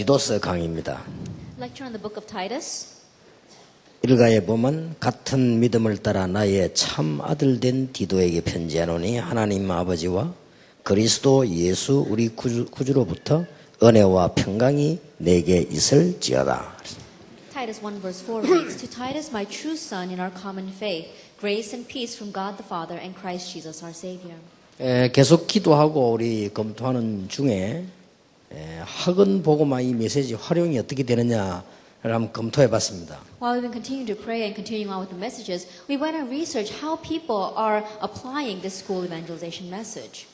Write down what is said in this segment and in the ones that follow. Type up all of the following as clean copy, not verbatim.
디도스 강의입니다. Lecture on the book of Titus. 일가에 보면 같은 믿음을 따라 나의 참 아들 된 디도에게 편지하노니 하나님 아버지와 그리스도 예수 우리 구주로부터 은혜와 평강이 내게 있을지어다. Titus 1 verse 4 reads, To Titus, my true son in our common faith, grace and peace from God the Father and Christ Jesus our Savior. 계속 기도하고 우리 검토하는 중에 학원 복음화 이 메시지 활용이 어떻게 되느냐를 한번 검토해 봤습니다. While we've been continuing to pray and continuing on with the messages, we went and researched how people are applying this school evangelization message.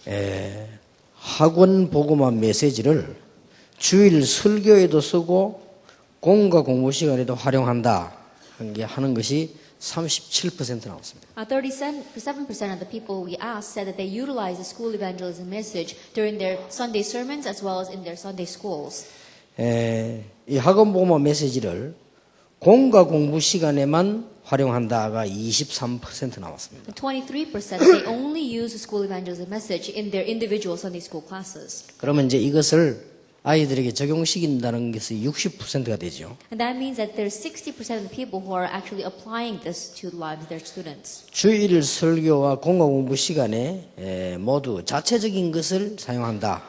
학원 복음화 메시지를 주일 설교에도 쓰고 공과 공부 시간에도 활용한다 하는 것이 37% 나왔습니다. 37% of the people we asked said that they utilize the school evangelism message during their Sunday sermons as well as in their Sunday schools. 이 학원 복음화 메시지를 공과 공부 시간에만 활용한다가 23% 나왔습니다. 23% they only use the school evangelism message in their individual Sunday school classes. 그러면 이제 이것을 아이들에게 적용시킨다는 것이 60%가 되죠. And that means that there's 60% of the people who are actually applying this to the lives of their students. 주일 설교와 공과 공부 시간에 모두 자체적인 것을 사용한다.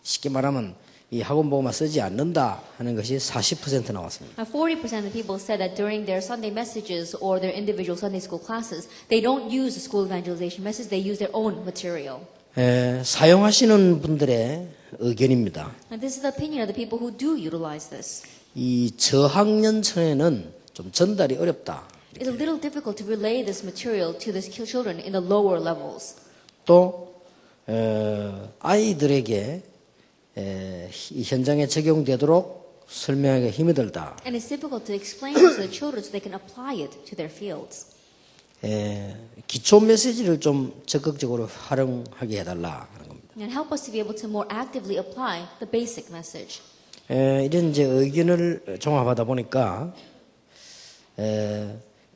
쉽게 말하면 이 학원 복음화 쓰지 않는다 하는 것이 40% 나왔습니다. 40% of the people said that during their Sunday messages or their individual Sunday school classes, they don't use the school evangelization message, they use their own material. 사용하시는 분들의 의견입니다. And this is the opinion of the people who do utilize this. 이 저학년층에는 좀 전달이 어렵다. It's a little difficult to relay this material to the children in the lower levels. 또 아이들에게 이 현장에 적용되도록 설명하기가 힘이 들다. And it's difficult to explain this to the children so they can apply it to their fields. 기초 메시지를 좀 적극적으로 활용하게 해달라 하는 겁니다. And help us to be able to more actively apply the basic message. 이런 이제 의견을 종합하다 보니까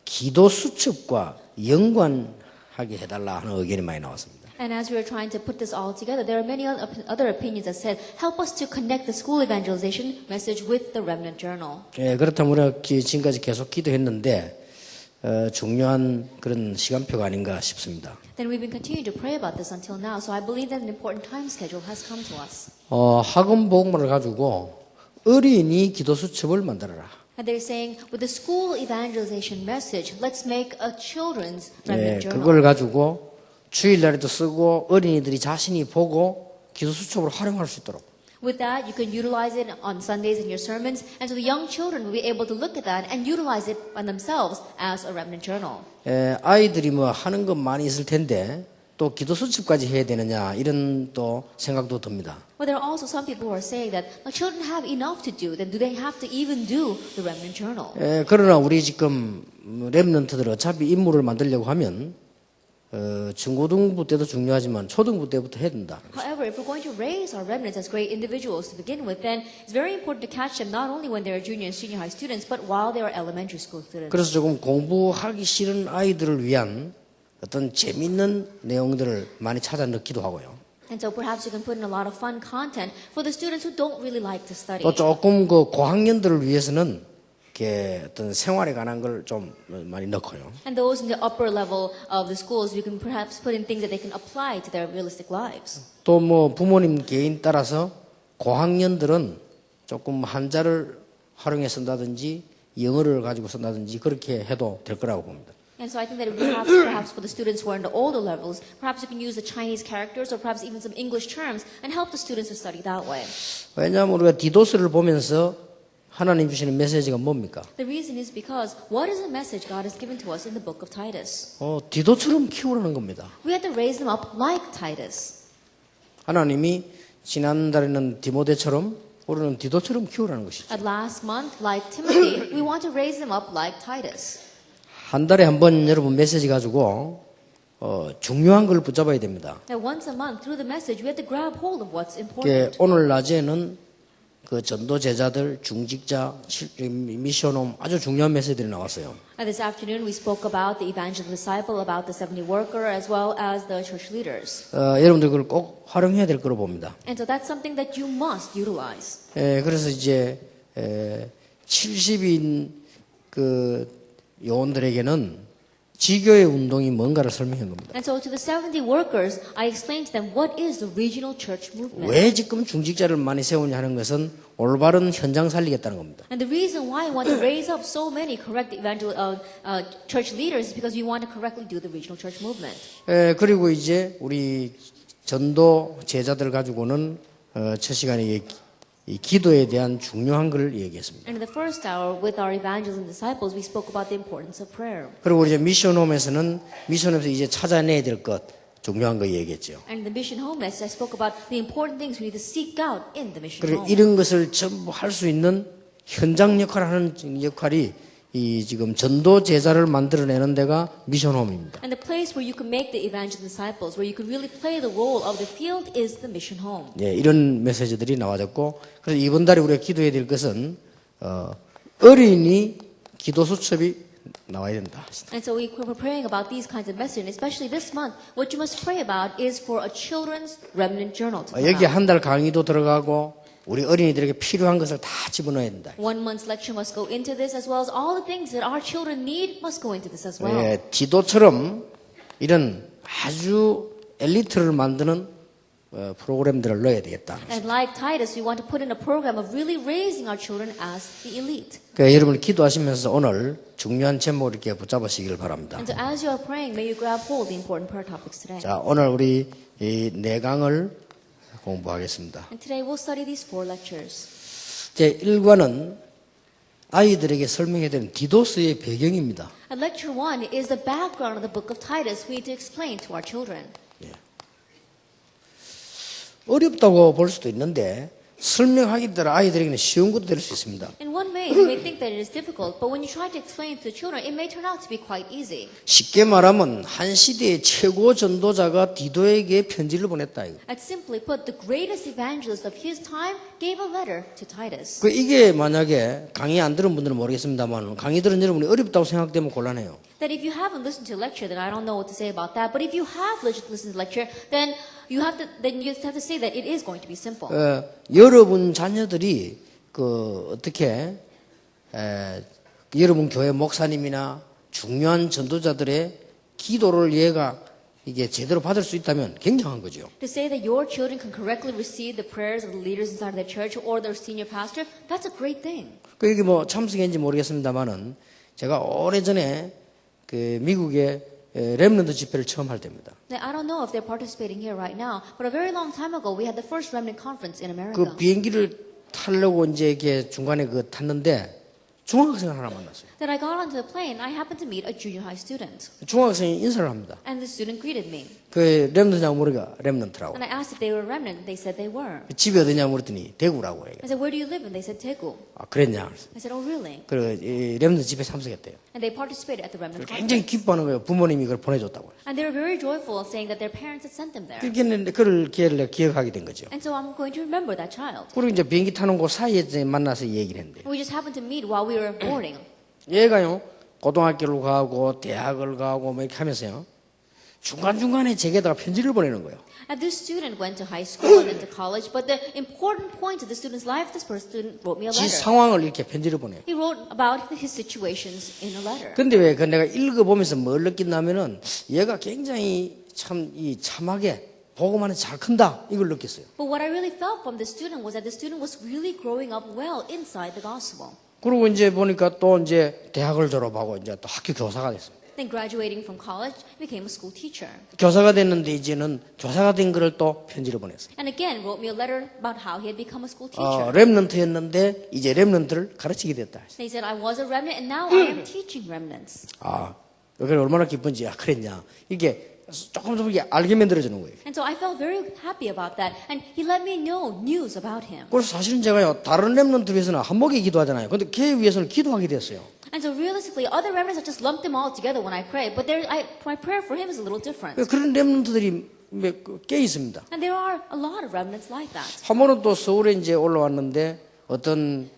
기도 수첩과 연관하게 해달라 하는 의견이 많이 나왔습니다. And as we were trying to put this all together, there are many other opinions that said, help us to connect the school evangelization message with the Remnant Journal. 그렇다면 우리가 지금까지 계속 기도했는데 중요한 그런 시간표가 아닌가 싶습니다. Then we've been continuing to pray about this until now, so I believe that an important time schedule has come to us. 학원 복음을 가지고 어린이 기도 수첩을 만들어라. And they're saying, with the school evangelization message, let's make a children's Remnant Journal. 그걸 가지고 주일날에도 쓰고 어린이들이 자신이 보고 기도 수첩으로 활용할 수 있도록. With that, you can utilize it on Sundays in your sermons, and so the young children will be able to look at that and utilize it on themselves as a Remnant Journal. 아이들이 뭐 하는 건 많이 있을 텐데 또 기도 수첩까지 해야 되느냐 이런 또 생각도 듭니다. But there are also some people who are saying that children have enough to do, then do they have to even do the Remnant Journal? 그러나 우리 지금 렘넌트들 어차피 인물을 만들려고 하면 중고등부 때도 중요하지만 초등부 때부터 해야 된다. However, if we're going to raise our remnants as great individuals to begin with, then it's very important to catch them not only when they're junior and senior high students, but while they are elementary school students. 그래서 조금 공부하기 싫은 아이들을 위한 어떤 재밌는 내용들을 많이 찾아 넣기도 하고요. And so perhaps you can put in a lot of fun content for the students who don't really like to study. 또 조금 그 고학년들을 위해서는 이렇게 어떤 생활에 관한 걸 좀 많이 넣고요. And those in the upper level of the schools, you can perhaps put in things that they can apply to their realistic lives. 또 뭐 부모님 개인 따라서 고학년들은 조금 한자를 활용해 쓴다든지 영어를 가지고 쓴다든지 그렇게 해도 될 거라고 봅니다. And so I think that it would be perhaps for the students who are in the older levels, perhaps you can use the Chinese characters or perhaps even some English terms and help the students to study that way. 왜냐하면 우리가 디도스를 보면서 하나님 주시는 메시지가 뭡니까? The reason is because what is the message God has given to us in the book of Titus? 디도처럼 키우라는 겁니다. We have to raise them up like Titus. 하나님이 지난달에는 디모데처럼 우리는 디도처럼 키우라는 것이죠. At last month, like Timothy, we want to raise them up like Titus. 한 달에 한 번 여러분 메시지 가지고 중요한 걸 붙잡아야 됩니다. Now once a month, through the message, we have to grab hold of what's important. 오늘 낮에는 그 전도 제자들, 중직자, 미션홈 아주 중요한 메시지들이 나왔어요. This afternoon we spoke about the evangelical disciple, about the 70 worker, as well as the church leaders. 여러분들 그걸 꼭 활용해야 될 거로 봅니다. And so that's something that you must utilize. 그래서 이제 70인 그 요원들에게는 지교의 운동이 뭔가를 설명한 겁니다. And so to the 70 workers, I explained to them what is the regional church movement. 왜 지금 중직자를 많이 세우냐 하는 것은 올바른 현장 살리겠다는 겁니다. And the reason why I want to raise up so many correct church leaders is because we want to correctly do the regional church movement. 그리고 이제 우리 전도 제자들 가지고는 첫 시간에 이 기도에 대한 중요한 걸 얘기했습니다. And in the first hour with our evangelists and disciples, we spoke about the importance of prayer. 그리고 이제 미션홈에서는 미션홈에서 이제 찾아내야 될 것 중요한 거 얘기했죠. And in the mission home message, I spoke about the important things we need to seek out in the mission 그리고 home. 이런 것을 전부 할 수 있는 현장 역할을 하는 역할이 이 지금 전도 제자를 만들어내는 데가 미션홈입니다. And the place where you can make the evangelical disciples, where you can really play the role of the field, is the mission home. 네, 이런 메시지들이 나와졌고, 그래서 이번 달에 우리가 기도해야 될 것은 어린이 기도 수첩이 나와야 된다. And so we're praying about these kinds of messages, and especially this month, what you must pray about is for a children's remnant journal to come 여기 out. 한 달 강의도 들어가고 우리 어린이들에게 필요한 것을 다 집어넣어야 된다. 1 month's lecture must go into this, as well as all the things that our children need must go into this as well. 예, 디도처럼 이런 아주 엘리트를 만드는 프로그램들을 넣어야 되겠다. And like Titus, we want to put in a program of really raising our children as the elite. 그러니까 여러분 기도하시면서 오늘 중요한 제목을 이렇게 붙잡으시길 바랍니다. And so as you are praying, may you grab hold of the important prayer topics today. 자, 오늘 우리 이 네 강을 공부하겠습니다. And today we'll study these 4 lectures. 제 1과는 아이들에게 설명해야 되는 디도스의 배경입니다. And lecture 1 is the background of the book of Titus we need to explain to our children. 어렵다고 볼 수도 있는데 설명하기 따라 아이들에게는 쉬운 것도 될 수 있습니다. In one way, you may think that it is difficult, but when you try to explain it to the children, it may turn out to be quite easy. 쉽게 말하면 한 시대의 최고 전도자가 디도에게 편지를 보냈다. 이거. And simply put, the greatest evangelist of his time gave a letter to Titus. 이게 만약에 강의 안 들은 분들은 모르겠습니다만 강의 들은 여러분이 어렵다고 생각되면 곤란해요. That if you haven't listened to a lecture, then I don't know what to say about that. But if you have listened to the lecture, then you have to say that it is going to be simple. 여러분 자녀들이 어떻게 여러분 교회 목사님이나 중요한 전도자들의 기도를 얘가 이게 제대로 받을 수 있다면 굉장한 거죠. To say that your children can correctly receive the prayers of the leaders inside of their church or their senior pastor, that's a great thing. 이게 참석인지 모르겠습니다만은 제가 오래전에 미국의 렘넌트 집회를 처음 할 때입니다. Now, I don't know if they're participating here right now, but a very long time ago we had the first remnant conference in America. 비행기를 타려고 이제 이렇게 중간에 탔는데 중학생을 하나 만났어요. Then I got onto the plane. I happened to meet a junior high student, 중학생이 인사를 합니다. and the student greeted me. 렘넌트냐고 물으니까 렘넌트라고. And I asked if they were remnant. They said they were. 집이 어디냐고 물었더니 대구라고 얘기해요. I said, "Where do you live?" And they said, "Daegu." 그랬냐? I said, "Oh, really?" 그리고 이 렘넌트 집회 참석했대요. And they participated at the remnant 굉장히 conference. 기뻐하는 거예요. 부모님이 그걸 보내줬다고. And they were very joyful, saying that their parents had sent them there. 그렇게 했는데 그걸 기회를 기억하게 된 거죠. And so I'm going to remember that child. 그리고 이제 비행기 타는 그 사이에 이제 만나서 얘기를 했는데 We just happened to meet while we were boarding. 얘가요 고등학교를 가고 대학을 가고 뭐 이렇게 하면서요 중간중간에 제게다가 편지를 보내는 거예요. And this student went to high school and then to college, but the important point of the student's life, this person wrote me a 지 letter. 상황을 이렇게 편지를 보내요. He wrote about his situations in a letter. 근데 왜 내가 읽어보면서 뭘 느낀다면은 얘가 굉장히 참하게 복음 안에 잘 큰다 이걸 느꼈어요. But what I really felt from the student was that the student was really growing up well inside the gospel. 그리고 이제 보니까 또 이제 대학을 졸업하고 이제 또 학교 교사가 됐어요. Then graduating from college, became a school teacher. 교사가 됐는데 이제는 교사가 된 거를 또 편지를 보냈어요. And again wrote me a letter about how he had become a school teacher. 렘넌트였는데 이제 렘넌트를 가르치게 됐다. They said, I was a remnant and now I am teaching remnants. 그게 얼마나 기쁜지 그랬냐. 이게 조금 이게 알게 만들어주는 거예요. And so I felt very happy about that. And he let me know news about him. 그래서 사실은 제가요 다른 렘넌트 위해서는 한목에 기도하잖아요. 근데 걔 위해서는 기도하게 됐어요. And so realistically, other remnants, I just lump them all together when I pray. But my prayer for him is a little different. 그런 렘넌트들이 꽤 있습니다. And there are a lot of remnants like that. 한 번은 또 서울에 이제 올라왔는데 어떤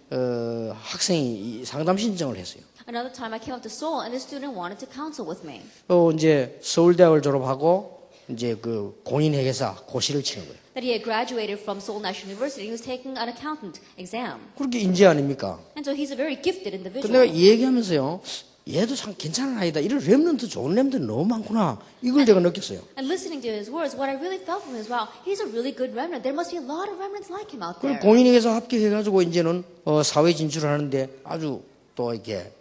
학생이 상담 신청을 했어요. Another time I came up to Seoul and the student wanted to counsel with me. 또 이제 서울대학을 졸업하고 이제 그 공인회계사 고시를 치는 거예요. That he had graduated from Seoul National University. He was taking an accountant exam. 그렇게 인재 아닙니까? And so he's a very gifted 근데 individual. 내가 이 얘기하면서요, 얘도 참 괜찮은 아이다. 이런 랩런트 좋은 랩런트 너무 많구나. 이걸 내가 느꼈어요. And listening to his words, what I really felt from him is, wow, he's a really good remnant. There must be a lot of remnants like him out there. 그리고 공인회계사 합격해가지고 이제는 사회 진출을 하는데 아주 또 이렇게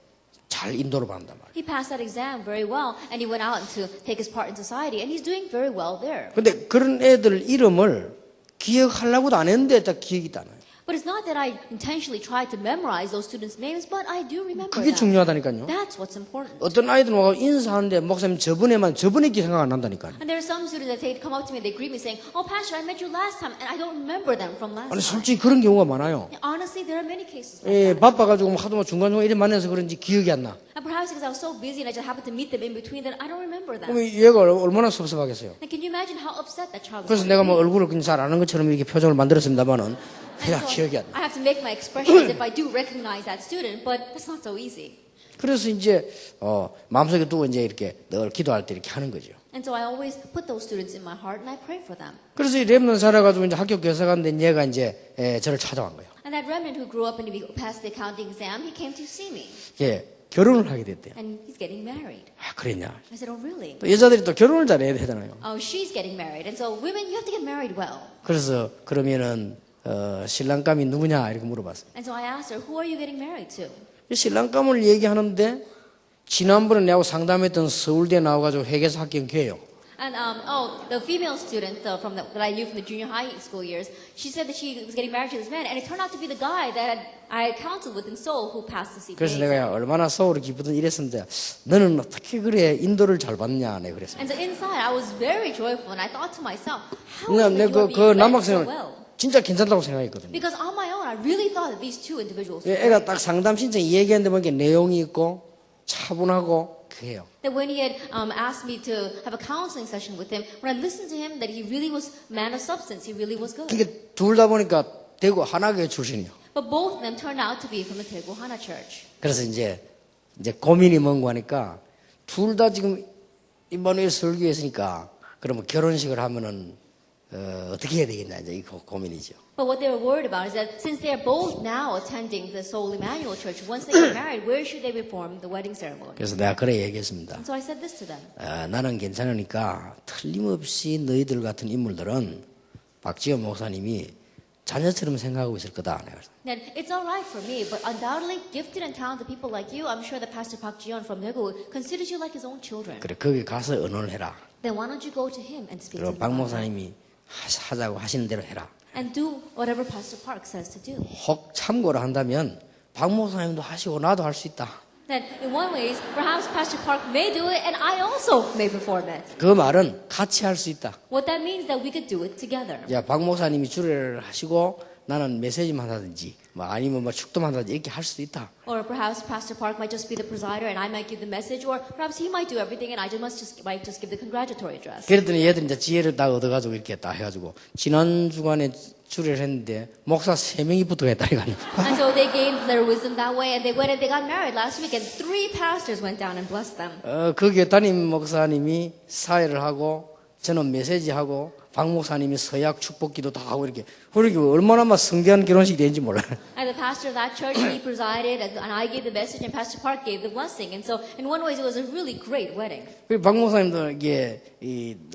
잘 인도를 받는단 말이에요. He passed that exam very well, and he went out to take his part in society, and he's doing very well there. 근데 그런 애들 이름을 기억하려고도 안 했는데 딱 기억이 다 나요. But it's not that I intentionally tried to memorize those students' names, but I do remember 그게 them. 중요하다니까요. That's what's important. 어떤 아이들은 와서 인사하는데 목사님 저번에 생각 안 난다니까요. And there are some students that they come up to me, they greet me saying, "Oh, Pastor, I met you last time, and I don't remember them from last 아니 time." 솔직히 그런 경우가 많아요. Honestly, there are many cases like 예, that. 바빠가지고 하도 중간중간 이래 만나서 그런지 기억이 안 나. And perhaps because I was so busy and I just happened to meet them in between, that I don't remember them. 그럼 얘가 얼마나 섭섭하겠어요. And can you imagine how upset that child was? 그래서 내가 뭐 얼굴을 그냥 잘 아는 것처럼 이렇게 표정을 만들었습니다만은 그냥 And so 기억이 안 나. I have to make my expression as if I do recognize that student, but that's not so easy. 그래서 이제 마음속에 두고 이제 이렇게 늘 기도할 때 이렇게 하는 거죠. And so I always put those students in my heart and I pray for them. 그래서 이 랩런 살아가지고 이제 학교 교사 갔는데 얘가 이제 저를 찾아간 거예요. And that remnant who grew up and he passed the accounting exam, he came to see me. 예, 결혼을 하게 됐대요. And he's getting married. 아, 그랬냐? I said, oh, really? 또 여자들이 또 결혼을 잘해야 되잖아요. Oh, she's getting married. And so women, you have to get married well. 그래서 그러면은 신랑감이 누구냐 이렇게 물어봤어요. And so I asked her, who are you getting married to? 신랑감을 얘기하는데 지난번에 내하고 상담했던 서울대 나와가지고 회계사 합격 걔예요. And the female student that I knew from the junior high school years, she said that she was getting married to this man, and it turned out to be the guy that I had counseled with in Seoul who passed the CPA. 그래서 내가 얼마나 서울을 기쁘든 이랬었는데 너는 어떻게 그래 인도를 잘 받냐 내가 그랬어요. And so inside, I was very joyful, and I thought to myself, how is it that you 내가 are 그 being led so 남학생을 well? 진짜 괜찮다고 생각했거든요. Because on my own, I really thought that these two individuals were 애가 딱 상담 신청 얘기했는데 보니까 내용이 있고 차분하고 그래요. that when he had asked me to have a counseling session with him, when I listened to him, that he really was man of substance. He really was good. 이게 둘 다 보니까 대구 하나교회 출신이요. But both of them turned out to be from the Daegu Hana Church. 그래서 이제 고민이 뭔가 하니까 둘 다 지금 임마누엘 설교에 있으니까 그러면 결혼식을 하면은 어떻게 해야 되겠냐 이제 이 고민이죠. But what they were worried about is that since they are both now attending the Seoul Emmanuel Church, once they get married, where should they perform the wedding ceremony? 그래서 내가 그래 얘기했습니다. And so I said this to them. 나는 괜찮으니까 틀림없이 너희들 같은 인물들은 박지원 목사님이 자녀처럼 생각하고 있을 거다. 내가 That it's all right for me, but undoubtedly gifted and talented people like you, I'm sure that Pastor Park Ji-yeon from Daegu considers you like his own children. 그래 거기 가서 의논을 해라. Then why don't you go to him and speak to 그리고 him 박 about that? 목사님이 하자고 하시는 대로 해라. And do whatever Pastor Park says to do. 혹 참고를 한다면 박 목사님도 하시고 나도 할 수 있다. That in one way, perhaps Pastor Park may do it and I also may perform it. 그 말은 같이 할 수 있다. What that means is that we could do it together. 야, 박 목사님이 주례를 하시고 나는 메시지만 하든지 뭐 아니면 뭐 축도만 하든지 이렇게 할 수도 있다. Or perhaps Pastor Park might just be the presider and I might give the message, or perhaps he might do everything and I might just give the congratulatory address. 그랬더니 얘들 이제 지혜를 다 얻어가지고 이렇게 딱 해가지고 지난 주간에 주례를 했는데 목사 3명이 붙어있다니까요. And so they gained their wisdom that way, and they went and they got married last week, and 3 pastors went down and blessed them. 거기에 담임 목사님이 사회를 하고 저는 메시지하고 박 목사님이 서약 축복기도 다 하고 이렇게 얼마나 막 성대한 결혼식이 되는지 몰라요. And the pastor of that church, he presided, and I gave the message, and Pastor Park gave the blessing. And so, in one way, it was a really great wedding. 박 목사님도 이게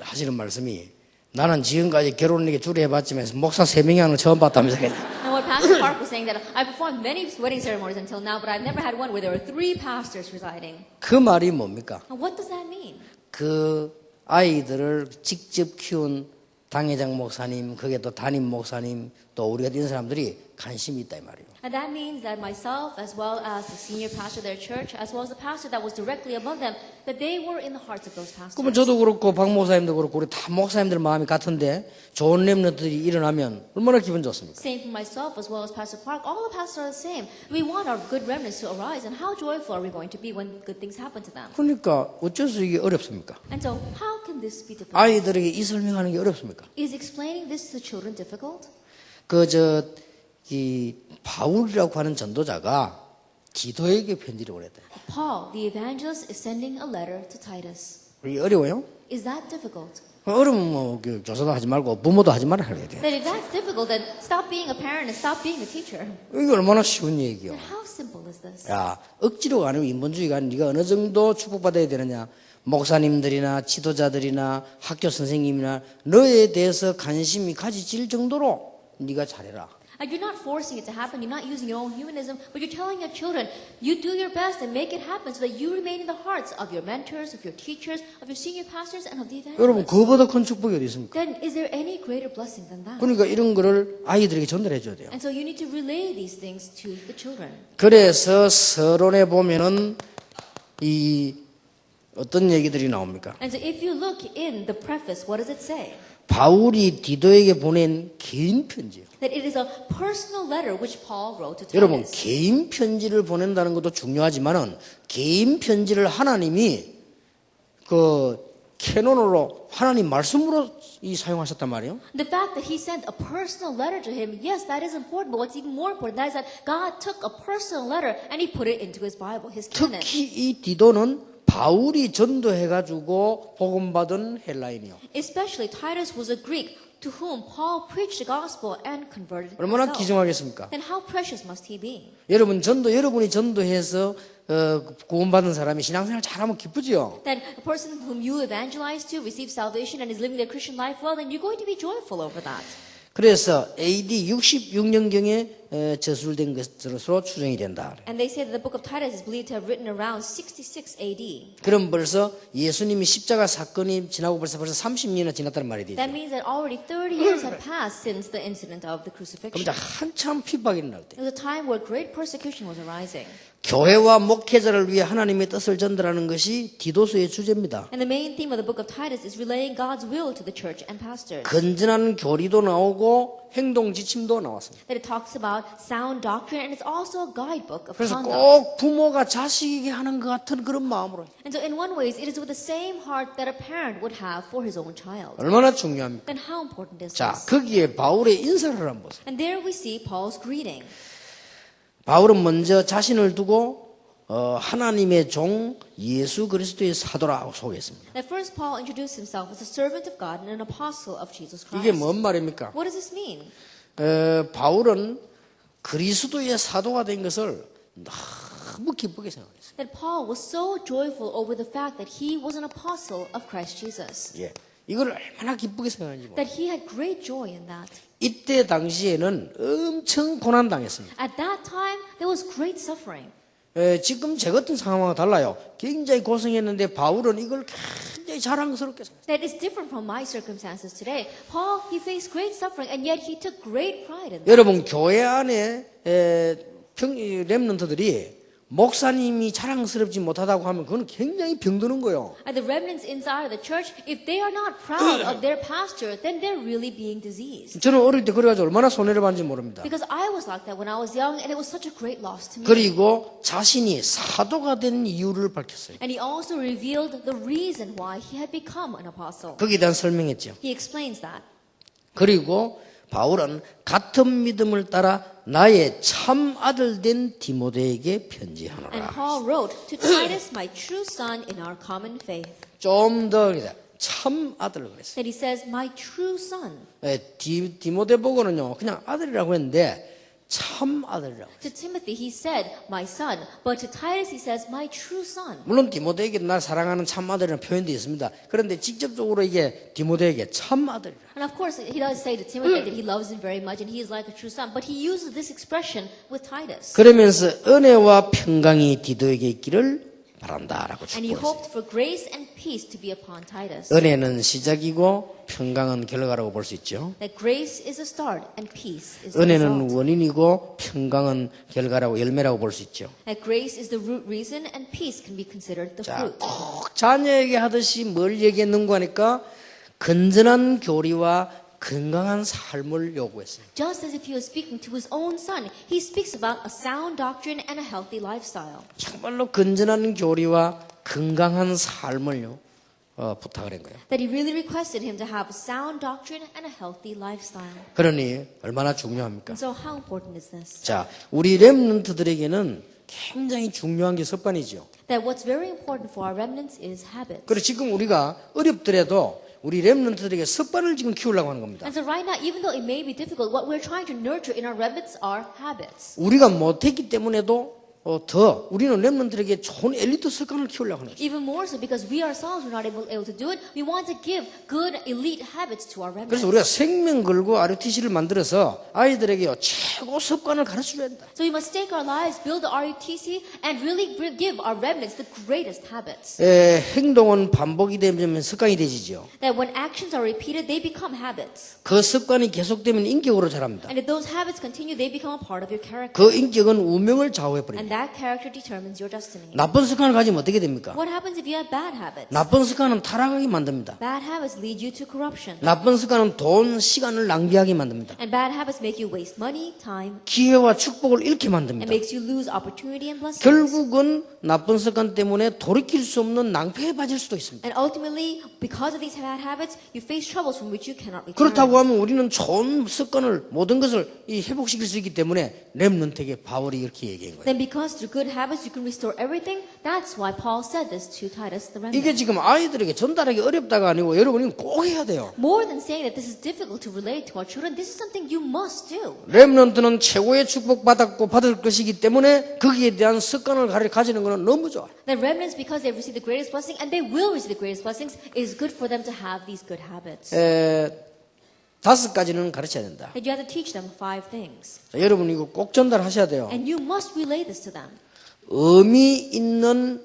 하시는 말씀이 나는 지금까지 결혼식에 주례해봤지만 목사 3명이 하는 거 처음 봤다면서. And what Pastor Park was saying that I performed many wedding ceremonies until now, but I've never had one where there were 3 pastors presiding. 그 말이 뭡니까? And what does that mean? 그 아이들을 직접 키운 당회장 목사님, 그게 또 담임 목사님, 또 우리 같은 사람들이 관심이 있다 이 말이에요. And that means that myself, as well as the senior pastor of their church, as well as the pastor that was directly above them, that they were in the hearts of those pastors. 그러면 저도 그렇고 박 목사님도 그렇고 우리 다 목사님들 마음이 같은데 좋은 렘넌트들이 일어나면 얼마나 기분 좋습니까? Same for myself as well as Pastor Park. All the pastors are the same. We want our good remnants to arise, and how joyful are we going to be when good things happen to them? 그러니까 어째서 이게 어렵습니까? And so, how can this be difficult? 아이들에게 이 설명하는 게 어렵습니까? Is explaining this to the children difficult? 이 바울이라고 하는 전도자가 디도에게 편지를 보냈다. Paul, the evangelist, is sending a letter to Titus. 우리 어려워요? Is that difficult? 어려우면 뭐 교사도 하지 말고 부모도 하지 말아야 돼. Then if that's difficult, then stop being a parent and stop being a teacher. 이게 얼마나 쉬운 얘기요. But how simple is this? 야, 억지로가 아니고 인본주의가 아니고 네가 어느 정도 축복받아야 되느냐. 목사님들이나 지도자들이나 학교 선생님이나 너에 대해서 관심이 가지질 정도로 네가 잘해라. And you're not forcing it to happen. You're not using your own humanism, but you're telling your children, you do your best and make it happen so that you remain in the hearts of your mentors, of your teachers, of your senior pastors, and of the 여러분, evangelists. 그거보다 큰 축복이 어디 있습니까? Then is there any greater blessing than that? 그러니까 이런 거를 아이들에게 전달해 줘야 돼요. And so you need to relay these things to the children. 그래서 서론에 보면은 이 어떤 얘기들이 나옵니까? And so if you look in the preface, what does it say? 바울이 디도에게 보낸 개인 편지요. That it is a personal letter which Paul wrote to 여러분, Titus. 개인 편지를 보낸다는 것도 중요하지만은 개인 편지를 하나님이 그 캐논으로 하나님 말씀으로 이 사용하셨단 말이에요. The fact that he sent a personal letter to him, yes, that is important. But what's even more important, that is that God took a personal letter and he put it into his Bible, his canon. 특히 이 디도는 바울이 전도해가지고 복음받은 헬라인이요. Especially Titus was a Greek to whom Paul preached the gospel and converted 얼마나 himself. 귀중하겠습니까? Then how precious must he be? 여러분이 전도해서 구원받은 사람이 신앙생활 잘하면 기쁘지요. That a person whom you evangelize to receives salvation and is living their Christian life well, then you're going to be joyful over that. 그래서 AD 66년경에 저술된 것으로 추정이 된다. And they say that the book of Titus is believed to have written around 66 AD. 그럼 벌써 예수님이 십자가 사건이 지나고 벌써 30년이나 지났다는 말이 되죠. That means that already 30 years have passed since the incident of the 그럼 crucifixion. 이제 한참 핍박이 일어날 때 It was a time where great persecution was arising. 교회와 목회자를 위해 하나님의 뜻을 전달하는 것이 디도서의 주제입니다. And the main theme of the book of Titus is relaying God's will to the church and pastors. 건전한 교리도 나오고 행동 지침도 나왔습니다. That it talks about sound doctrine and it's also a guidebook of 그래서 conduct. 꼭 부모가 자식에게 하는 것 같은 그런 마음으로 And so in one way, it is with the same heart that a parent would have for his own child. 얼마나 중요합니까? Then how important is 자, this? 거기에 바울의 인사를 한번 보세요. And there we see Paul's greeting. 바울은 먼저 자신을 두고 하나님의 종 예수 그리스도의 사도라고 소개했습니다. That first Paul introduced himself as a servant of God and an apostle of Jesus Christ. 이게 뭔 말입니까? What does this mean? 바울은 그리스도의 사도가 된 것을 너무 기쁘게 생각했어요. That Paul was so joyful over the fact that he was an apostle of Christ Jesus. 예, 이걸 얼마나 기쁘게 생각하는지 몰라요. That he had great joy in that. 이때 당시에는 엄청 고난 당했습니다. At that time, there was great suffering. 지금 제 같은 상황과 달라요. 굉장히 고생했는데 바울은 이걸 굉장히 자랑스럽게 생각했어요. That is different from my circumstances today. Paul, he faced great suffering, and yet he took great pride in that. 여러분 교회 안에 렘넌트들이 목사님이 자랑스럽지 못하다고 하면 그건 굉장히 병드는 거예요. And the remnants inside of the church, if they are not proud of their pastor, then they're really being diseased. 저는 어릴 때 그래가지고 얼마나 손해를 봤는지 모릅니다. Because I was like that when I was young, and it was such a great loss to me. 그리고 자신이 사도가 된 이유를 밝혔어요. And he also revealed the reason why he had become an apostle. 거기에 대한 설명했죠. He explains that. 그리고 바울은 같은 믿음을 따라 나의 참 아들 된 디모데에게 And 편지하노라. Paul wrote to Titus, my true son in our common faith. 좀 더 참 아들을 그랬어요. That he says, my true son. 디모데 보고는요 그냥 아들이라고 했는데 참 아들이라고. To Timothy, he said, my son. But to Titus, he says, my true son. 물론 디모데에게 날 사랑하는 참 아들이라는 표현도 있습니다. 그런데 직접적으로 이게 디모데에게 참 아들이라. And of course, he does say to Timothy that he loves him very much and he is like a true son. But he uses this expression with Titus. 그러면서 은혜와 평강이 디도에게 있기를 바란다라고 And he 축복했어요. hoped for grace and peace to be upon Titus. 은혜는 시작이고 평강은 결과라고 볼 수 있죠. That grace is a start and peace is the 은혜는 result. 원인이고 평강은 결과라고 열매라고 볼 수 있죠. That grace is the root reason and peace can be considered the 자, fruit. 꼭 자녀에게 하듯이 뭘 얘기했는가 하니까 건전한 교리와 건강한 삶을 요구했어요. Just as if he was speaking to his own son, he speaks about a sound doctrine and a healthy lifestyle. 정말로 건전한 교리와 건강한 삶을요 부탁을 한 거예요. That he really requested him to have a sound doctrine and a healthy lifestyle. 그러니 얼마나 중요합니까? And so how important is this? 자, 우리 렘넌트들에게는 굉장히 중요한 게 습관이죠. That what's very important for our remnants is habits. 그래서 지금 우리가 어렵더라도 우리 렘넌트들에게 습관을 지금 키우려고 하는 겁니다. And so right now, even though it may be difficult, what we're trying to nurture in our remnants are habits. 우리가 못했기 때문에도 더 우리는 렘넌트들에게 좋은 엘리트 습관을 키우려고 하는 거죠. Even more so because we ourselves were not able to do it, we want to give good elite habits to our remnants. 그래서 우리가 생명 걸고 RUTC를 만들어서 아이들에게 최고 습관을 가르쳐줘야 한다. So we must stake our lives, build the RUTC, and really give our remnants the greatest habits. 행동은 반복이 되면 습관이 되지죠. That when actions are repeated, they become habits. 그 습관이 계속되면 인격으로 자랍니다. And if those habits continue, they become a part of your character. 그 인격은 운명을 좌우해버립니다. And that character determines your destiny. 나쁜 습관을 가지면 어떻게 됩니까? What happens if you have bad habits? 나쁜 습관은 타락하게 만듭니다. Bad habits lead you to corruption. 나쁜 습관은 돈, 시간을 낭비하게 만듭니다. And bad habits make you waste money, time, 기회와 축복을 잃게 and 만듭니다. makes you lose opportunity and blessings. 결국은 나쁜 습관 때문에 돌이킬 수 없는 낭패에 빠질 수도 있습니다. And ultimately, because of these bad habits, you face troubles from which you cannot return. 그렇다고 하면 우리는 좋은 습관을 모든 것을 회복시킬 수 있기 때문에 렘넌트에게 바울이 이렇게 얘기한 거예요. Then because through good habits you can restore everything, that's why Paul said this to Titus the remnant. 이게 지금 아이들에게 전달하기 어렵다가 아니고 여러분이 꼭 해야 돼요. More than saying that this is difficult to relate to our children, this is something you must do. 렘넌트는 최고의 축복 받았고 받을 것이기 때문에 거기에 대한 습관을 가지는 것은 너무 좋아요. The remnants, because they've received the greatest blessing, and they will receive the greatest blessings, it is good for them to have these good habits. 5가지는 가르쳐야 된다. That you have to teach them 5 things. 자, 여러분 이거 꼭 전달하셔야 돼요. And you must relay this to them. 의미 있는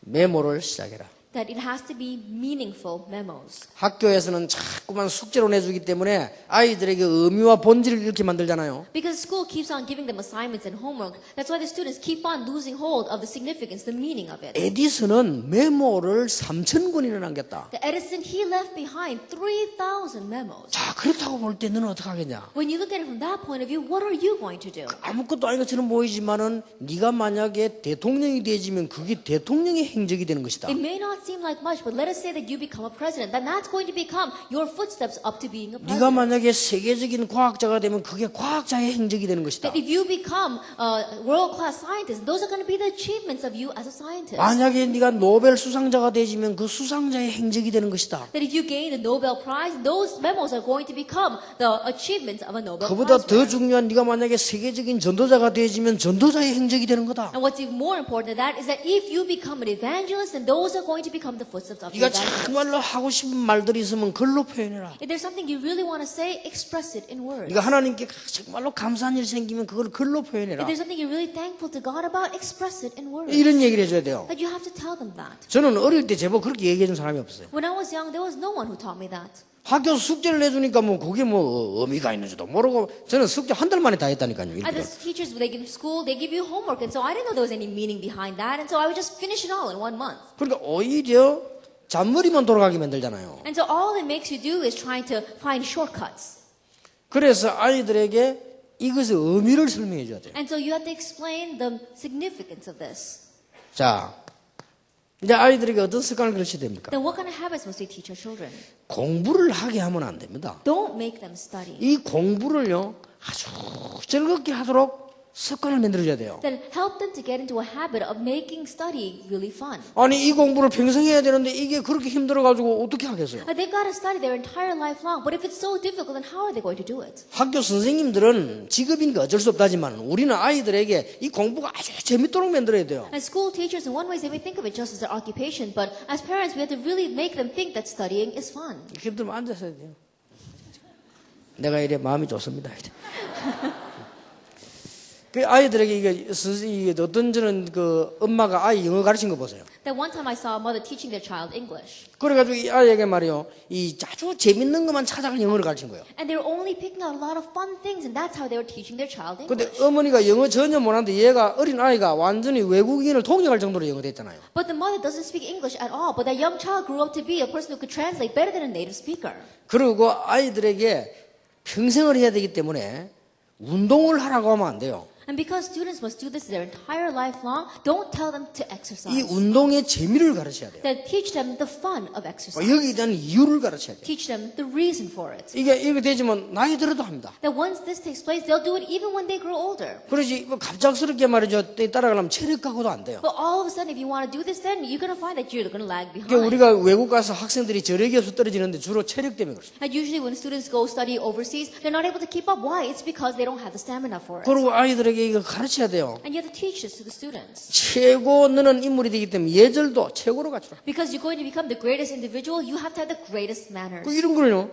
메모를 시작해라. That it has to be meaningful memos. 학교에서는 자꾸만 숙제로 내주기 때문에 아이들에게 의미와 본질을 잃게 만들잖아요. Because school keeps on giving them assignments and homework. That's why the students keep on losing hold of the significance, the meaning of it. 에디슨은 메모를 3,000권이나 남겼다. The Edison, he left behind 3,000 memos. 자, 그렇다고 볼 때 너는 어떻게 하겠냐? When you look at it from that point of view, what are you going to do? 아무것도 아닌 것처럼 보이지만은 네가 만약에 대통령이 되지면 그게 대통령의 행적이 되는 것이다. It may not seem like much, but let us say that you become a president. Then that's going to become your footsteps up to being a 네가 president. 만약에 세계적인 과학자가 되면 그게 과학자의 행적이 되는 것이다. That if you become a world-class scientist, those are going to be the achievements of you as a scientist. 만약에 네가 노벨 수상자가 되지면 그 수상자의 행적이 되는 것이다. That if you gain the Nobel Prize, those memos are going to become the achievements of a Nobel 그보다 Prize 더 winner. 중요한 네가 만약에 세계적인 전도자가 되지면 전도자의 행적이 되는 거다. And what's even more important than that is that if you become an evangelist, then those are going to become the footsteps of the 네가 evangelist. 정말로 하고 싶은 말들이 있으면 글로 표현해라. If there's something you really want to say, express it in words. 네가 하나님께 정말로 감사한 일이 생기면 그걸 글로 표현해라. If there's something you're really thankful to God about, express it in words. 이런 얘기를 해줘야 돼요. That you have to tell them that. 저는 어릴 때 제법 그렇게 얘기해 준 사람이 없어요. When I was young, there was no one who taught me that. 학교 숙제를 내주니까 뭐 그게 뭐 의미가 있는지도 모르고 저는 숙제 한 달 만에 다 했다니까요. And the teachers, they give school, they give you homework. And so I didn't know there was any meaning behind that. And so I would just finish it all in 1 month. 그러니까 오히려 잔머리만 돌아가게 만들잖아요. And so all it makes you do is trying to find shortcuts. 그래서 아이들에게 이것의 의미를 설명해 줘야 돼요. And so you have to explain the significance of this. 자, 이제 아이들에게 어떤 습관을 가르쳐야 됩니까? Then what kind of habits must we teach our children? 공부를 하게 하면 안 됩니다. Don't make them study. 이 공부를요 아주 즐겁게 하도록 습관을 만들어줘야 돼요. Then help them to get into a habit of making studying really fun. 아니 이 공부를 평생 해야 되는데 이게 그렇게 힘들어가지고 어떻게 하겠어요? But they've got to study their entire life long. But if it's so difficult, then how are they going to do it? 학교 선생님들은 직업이니까 어쩔 수 없다지만 우리는 아이들에게 이 공부가 아주 재밌도록 만들어야 돼요. And school teachers, in one way, they may think of it just as their occupation. But as parents, we have to really make them think that studying is fun. 이렇게 힘들면 앉아서 해야 돼요. 내가 이래 마음이 좋습니다. 그 아이들에게 이게 어떤 저는 그 엄마가 아이 영어 가르친 거 보세요. That one time I saw a mother teaching their child English. 그래가지고 이 아이에게 말이요, 이 아주 재밌는 것만 찾아가 영어를 가르친 거예요. And they were only picking out a lot of fun things, and that's how they were teaching their child 근데 English. 어머니가 영어 전혀 못하는데 얘가 어린 아이가 완전히 외국인을 통역할 정도로 영어 됐잖아요. But the mother doesn't speak English at all. But that young child grew up to be a person who could translate better than a native speaker. 그리고 아이들에게 평생을 해야 되기 때문에 운동을 하라고 하면 안 돼요. And because students must do this their entire life long, don't tell them to 이 exercise. 운동의 재미를 가르쳐야 돼요. Then teach them the fun of exercise. 여기에 대한 이유를 가르쳐야 돼요. Teach them the reason for it. 이게 되지만 나이 들어도 합니다. That once this takes place, they'll do it even when they grow older. 그러지 뭐 갑작스럽게 말이죠. 따라가려면 체력하고도 안 돼요. But all of a sudden, if you want to do this, then you're going to find that you're going to lag 그러니까 behind. 우리가 외국 가서 학생들이 저력이 없어 떨어지는데 주로 체력 때문에 그렇습니다. And usually when students go study overseas, they're not able to keep up. Why? It's because they don't have the stamina for it. 그리고 아이들에게 이거 가르쳐야 돼요. And you have to teach this to the students. 최고 너는 인물이 되기 때문에 예절도 최고로 갖추라. Because you're going to become the greatest individual, you have to have the greatest manners. 이런 걸요.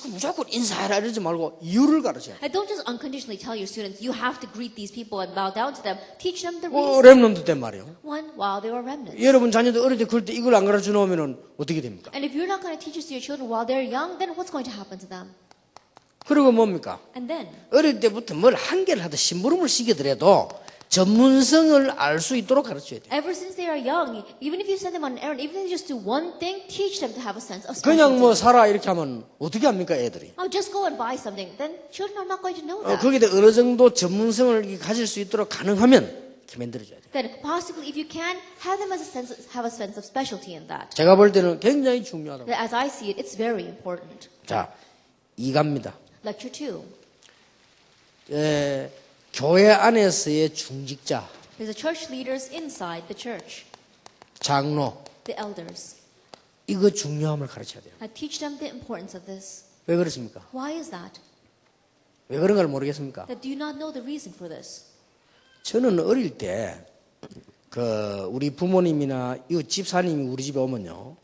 무조건 인사해라 이러지 말고 이유를 가르쳐야 돼. And don't just unconditionally tell your students, you have to greet these people and bow down to them. Teach them the 렘넌트 reason. 때 말이에요. One, while they were remnants. 여러분 자녀들 어릴 때 그럴 때 이걸 안 가르쳐 놓으면 어떻게 됩니까? And if you're not going to teach this to your children while they're young, then what's going to happen to them? 그리고 뭡니까? And then, 어릴 때부터 뭘 한계를 하듯 심부름을 시키더라도 전문성을 알 수 있도록 가르쳐야 돼요. ever since they are young, even if you send them on an errand, even if they just do one thing, teach them to have a sense of 그냥 뭐 specialty. 살아 이렇게 하면 어떻게 합니까 애들이? Oh, just go and buy something. Then children are not going to know that. 거기에 어느 정도 전문성을 가질 수 있도록 가능하면 이렇게 만들어줘야 돼요. Then possibly, if you can, have them have a sense of specialty in that. 제가 볼 때는 굉장히 중요하다고. That as I see it, it's very important. 자, 이갑니다. Lecture 2. 교회 안에서의 중직자, There's the church leaders inside the church, 장로, the elders. 이거 중요함을 가르쳐야 돼요. I teach them the importance of this. 왜 그렇습니까? Why is that? 왜 그런 걸 모르겠습니까? That do you not know the reason for this? 저는 어릴 때, 우리 부모님이나 이 집사님이 우리 집에 오면요,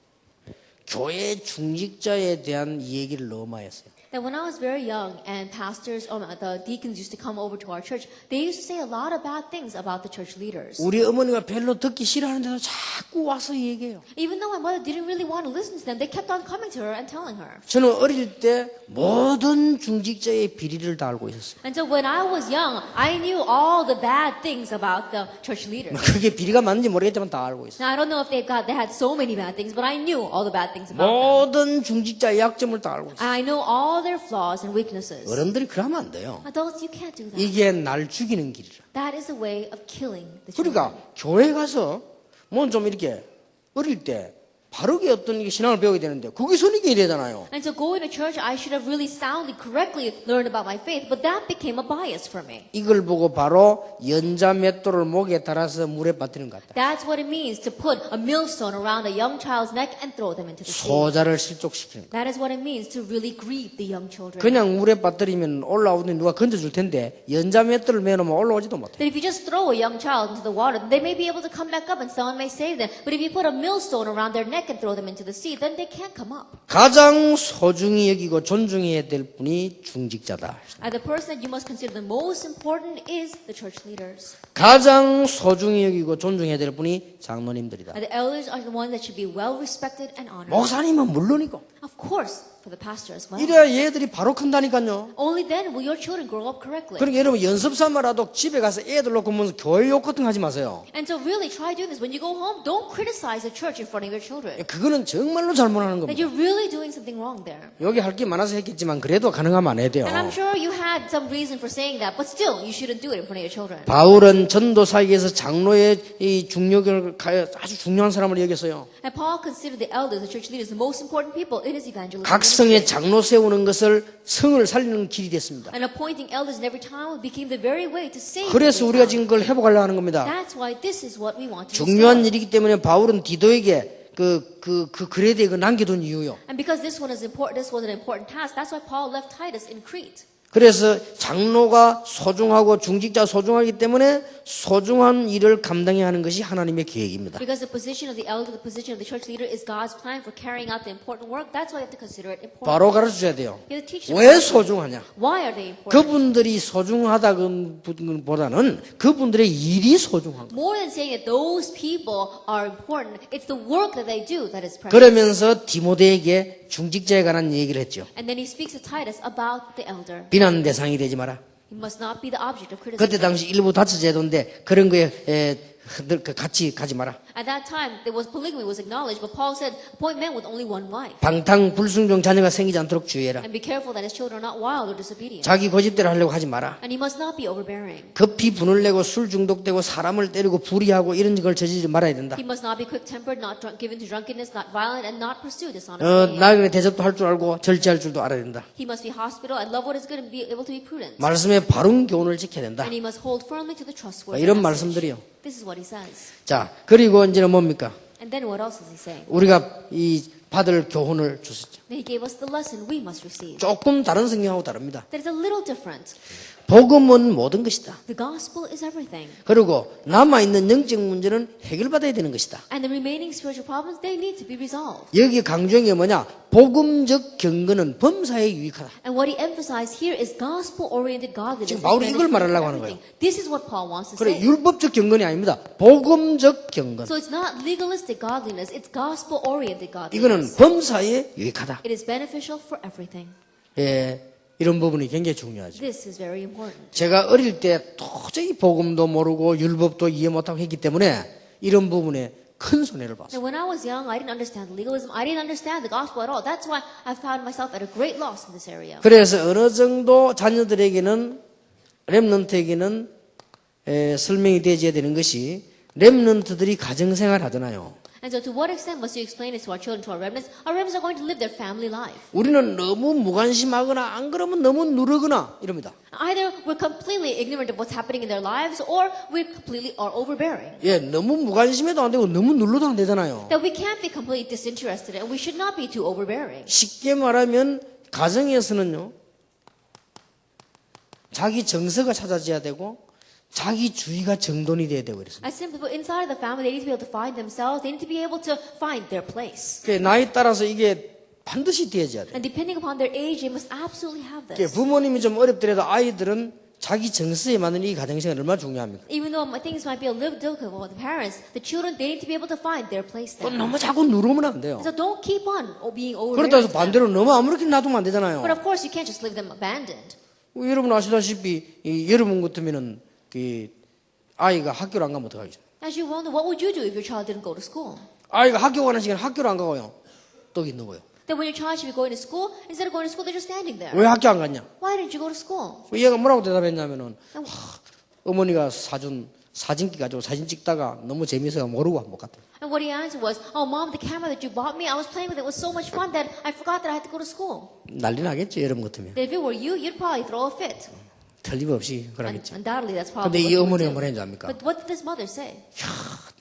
교회 중직자에 대한 얘기를 너무 많이 했어요. That when I was very young and pastors, the deacons used to come over to our church, they used to say a lot of bad things about the church leaders. 우리 어머니가 별로 듣기 싫어하는데도 자꾸 와서 얘기해요. Even though my mother didn't really want to listen to them, they kept on coming to her and telling her. 저는 어릴 때 모든 중직자의 비리를 다 알고 있었어요. And so when I was young, I knew all the bad things about the church leaders. 그게 비리가 맞는지 모르겠지만 다 알고 있어요. Now I don't know if they had so many bad things, but I knew all the bad things about them. 모든 중직자의 약점을 다 알고 있어요. And I know all their flaws and weaknesses. 어른들이 그러면 안 돼요. Adults, you can't do that. 이게 날 죽이는 길이라. That is a way of killing the children. 그러니까 교회 가서 뭐 좀 이렇게 어릴 때 바르게 어떤 신앙을 배우게 되는데 그게 선입견이 되잖아요. And so going to church, I should have really soundly, correctly learned about my faith, but that became a bias for me. 이걸 보고 바로 연자 맷돌을 목에 달아서 물에 빠뜨리는 것 같다. That's what it means to put a millstone around a young child's neck and throw them into the sea. 소자를 실족시키는 것. That is what it means to really grieve the young children. 그냥 물에 빠뜨리면 올라오더니 누가 건져줄 텐데 연자 맷돌을 매놓으면 올라오지도 못해. That if you just throw a young child into the water, they may be able to come back up and someone may save them. But if you put a millstone around their neck and throw them into the sea, then they can't come up. 가장 소중히 여기고 존중해야 될 분이 중직자다. And the person that you must consider the most important is the church leaders. 가장 소중히 여기고 존중해야 될 분이 장로님들이다. And the elders are the ones that should be well respected and honored. 목사님은 물론이고. Of course, for the pastor as well. 이래야 얘들이 바로 큰다니까요. Only then will your children grow up correctly. 그러니까 여러분 연습 삼아라도 집에 가서 애들 놓고 뭐 교회 욕 같은 거 하지 마세요. And so really try doing this. When you go home, don't criticize the church in front of your children. 그거는 정말로 잘못하는 겁니다. That you're really doing something wrong there. 여기 할 게 많아서 했겠지만 그래도 가능하면 안 해야 돼요. And I'm sure you had some reason for saying that, but still, you shouldn't do it in front of your children. 바울은 전도 사역에서 장로의 이 중력을 아주 중요한 사람을 여겼어요. And Paul considered the elders, the church leaders, the most important people in his evangelism. 각성의 장로 세우는 것을 성을 살리는 길이 됐습니다. And appointing elders in every town became the very way to save 그래서 every 우리가 town. 지금 그걸 회복하려고 하는 겁니다. That's why this is what we want to 중요한 restore. 일이기 때문에 바울은 디도에게 그 그레드에 그 남겨둔 이유요. And because this was an important task, that's why Paul left Titus in Crete. 그래서 장로가 소중하고 중직자 소중하기 때문에 소중한 일을 감당해야 하는 것이 하나님의 계획입니다. Because the position of the elder, the position of the church leader is God's plan for carrying out the important work. That's why you have to consider it important. 바로 가르쳐줘야 돼요. You have to teach them. 왜 소중하냐? Why are they important? 그분들이 소중하다보다는 그분들의 일이 소중한 거예요. More than saying that those people are important, it's the work that they do that is precious. 그러면서 디모데에게 중직자에 관한 얘기를 했죠. And then he speaks to Titus about the elder. 비난 대상이 되지 마라. He must not be the object of criticism. 그때 당시 일부 다처 제도인데 그런 거에 늘 같이 가지 마라. At that time, there was polygamy was acknowledged, but Paul said, appoint men with only one wife. 방탕불순종 자녀가 생기지 않도록 주의해라. And be careful that his children are not wild or disobedient. 자기 고집대로 하려고 하지 마라. And he must not be overbearing. 급히 분을 내고 술 중독되고 사람을 때리고 불의하고 이런 걸 저지르지 말아야 된다. He must not be quick-tempered, not given to drunkenness, not violent, and not pursue dishonest gain. 나에게 대접도 할 줄 알고 절제할 줄도 알아야 된다. He must be hospitable and love what is good and be able to be prudent. 말씀에 바른 교훈을 지켜야 된다. And he must hold firmly to the trustworthy 이런 message. 말씀들이요. This is what he says. 자, 그리고 이제는 뭡니까? And then what else is he saying? 우리가 이 받을 교훈을 주셨죠. Then he gave us the lesson we must receive. 조금 다른 성경하고 다릅니다. That is a little different. 복음은 모든 것이다. The gospel is everything. 그리고 남아있는 영적 문제는 해결받아야 되는 것이다. And the remaining spiritual problems, they need to be resolved. 여기 강조한 게 뭐냐? 복음적 경건은 범사에 유익하다. And what he emphasized here is gospel-oriented godliness. 지금 바울이 이걸 is beneficial 말하려고 for 하는 everything. This is what Paul wants to 그래, say. 율법적 경건이 아닙니다. 복음적 경건. So it's not legalistic godliness, it's gospel-oriented 이거는 godliness. 범사에 유익하다. It is beneficial for everything. 예, 이런 부분이 굉장히 중요하죠. This is very important. 제가 어릴 때 도저히 복음도 모르고 율법도 이해 못하고 했기 때문에 이런 부분에 큰 손해를 봤어요. Now, when I was young, I didn't understand legalism. I didn't understand the gospel at all. That's why I found myself at a great loss in this area. 그래서 어느 정도 자녀들에게는 렘넌트에게는 설명이 되어야 되는 것이 렘넌트들이 가정생활 하잖아요. And so to what extent must you explain it to our children, to our remnants? Our remnants are going to live their family life. 우리는 너무 무관심하거나 안 그러면 너무 누르거나 이럽니다. Either we're completely ignorant of what's happening in their lives, or we completely are overbearing. 예, 너무 무관심해도 안 되고 너무 눌러도 안 되잖아요. That we can't be completely disinterested, and we should not be too overbearing. 쉽게 말하면 가정에서는요, 자기 정서가 찾아져야 되고 자기 주의가 정돈이 돼야 되고 그랬습니다. As simple, but inside of the family, they need to be able to find themselves. They need to be able to find their place. 그 나이 따라서 이게 반드시 되어져야 돼요. And depending upon their age, they must absolutely have 그 this. 부모님이 좀 어렵더라도 아이들은 자기 정서에 맞는 이 가정생활 얼마나 중요합니까? Even though things might be a little difficult with the parents, the children, they need to be able to find their place 또 there. 너무 자꾸 누르면 안 돼요. So don't keep on being 그렇다고 해서 overbearing. 반대로 너무 아무렇게 놔두면 안 되잖아요. But of course, you can't just leave them abandoned. 여러분 아시다시피 여러분 같으면은 그 아이가 학교를 안 가면 어떡하겠어요? As you wonder, what would you do if your child didn't go to school? 아이가 학교 가는 시간에 학교를 안 가고요. 또 있는 거예요. Then when your child should be going to school, instead of going to school, they're just standing there. 왜 학교 안 갔냐? Why didn't you go to school? 얘가 뭐라고 대답했냐면은 어머니가 사준 사진기 가지고 사진 찍다가 너무 재미있어서 모르고 못 갔다. And what he answered was, "Oh, mom, the camera that you bought me, I was playing with it. It was so much fun that I forgot that I had to go to school." 난리 나겠죠, 여러분 같으면. That if it were you, you'd probably throw a fit. 틀림없이 그러겠죠. Undoubtedly, that's 근데 probably 이 what you 어머니가 would 뭐라 do. 했는지 압니까? But what did this mother say?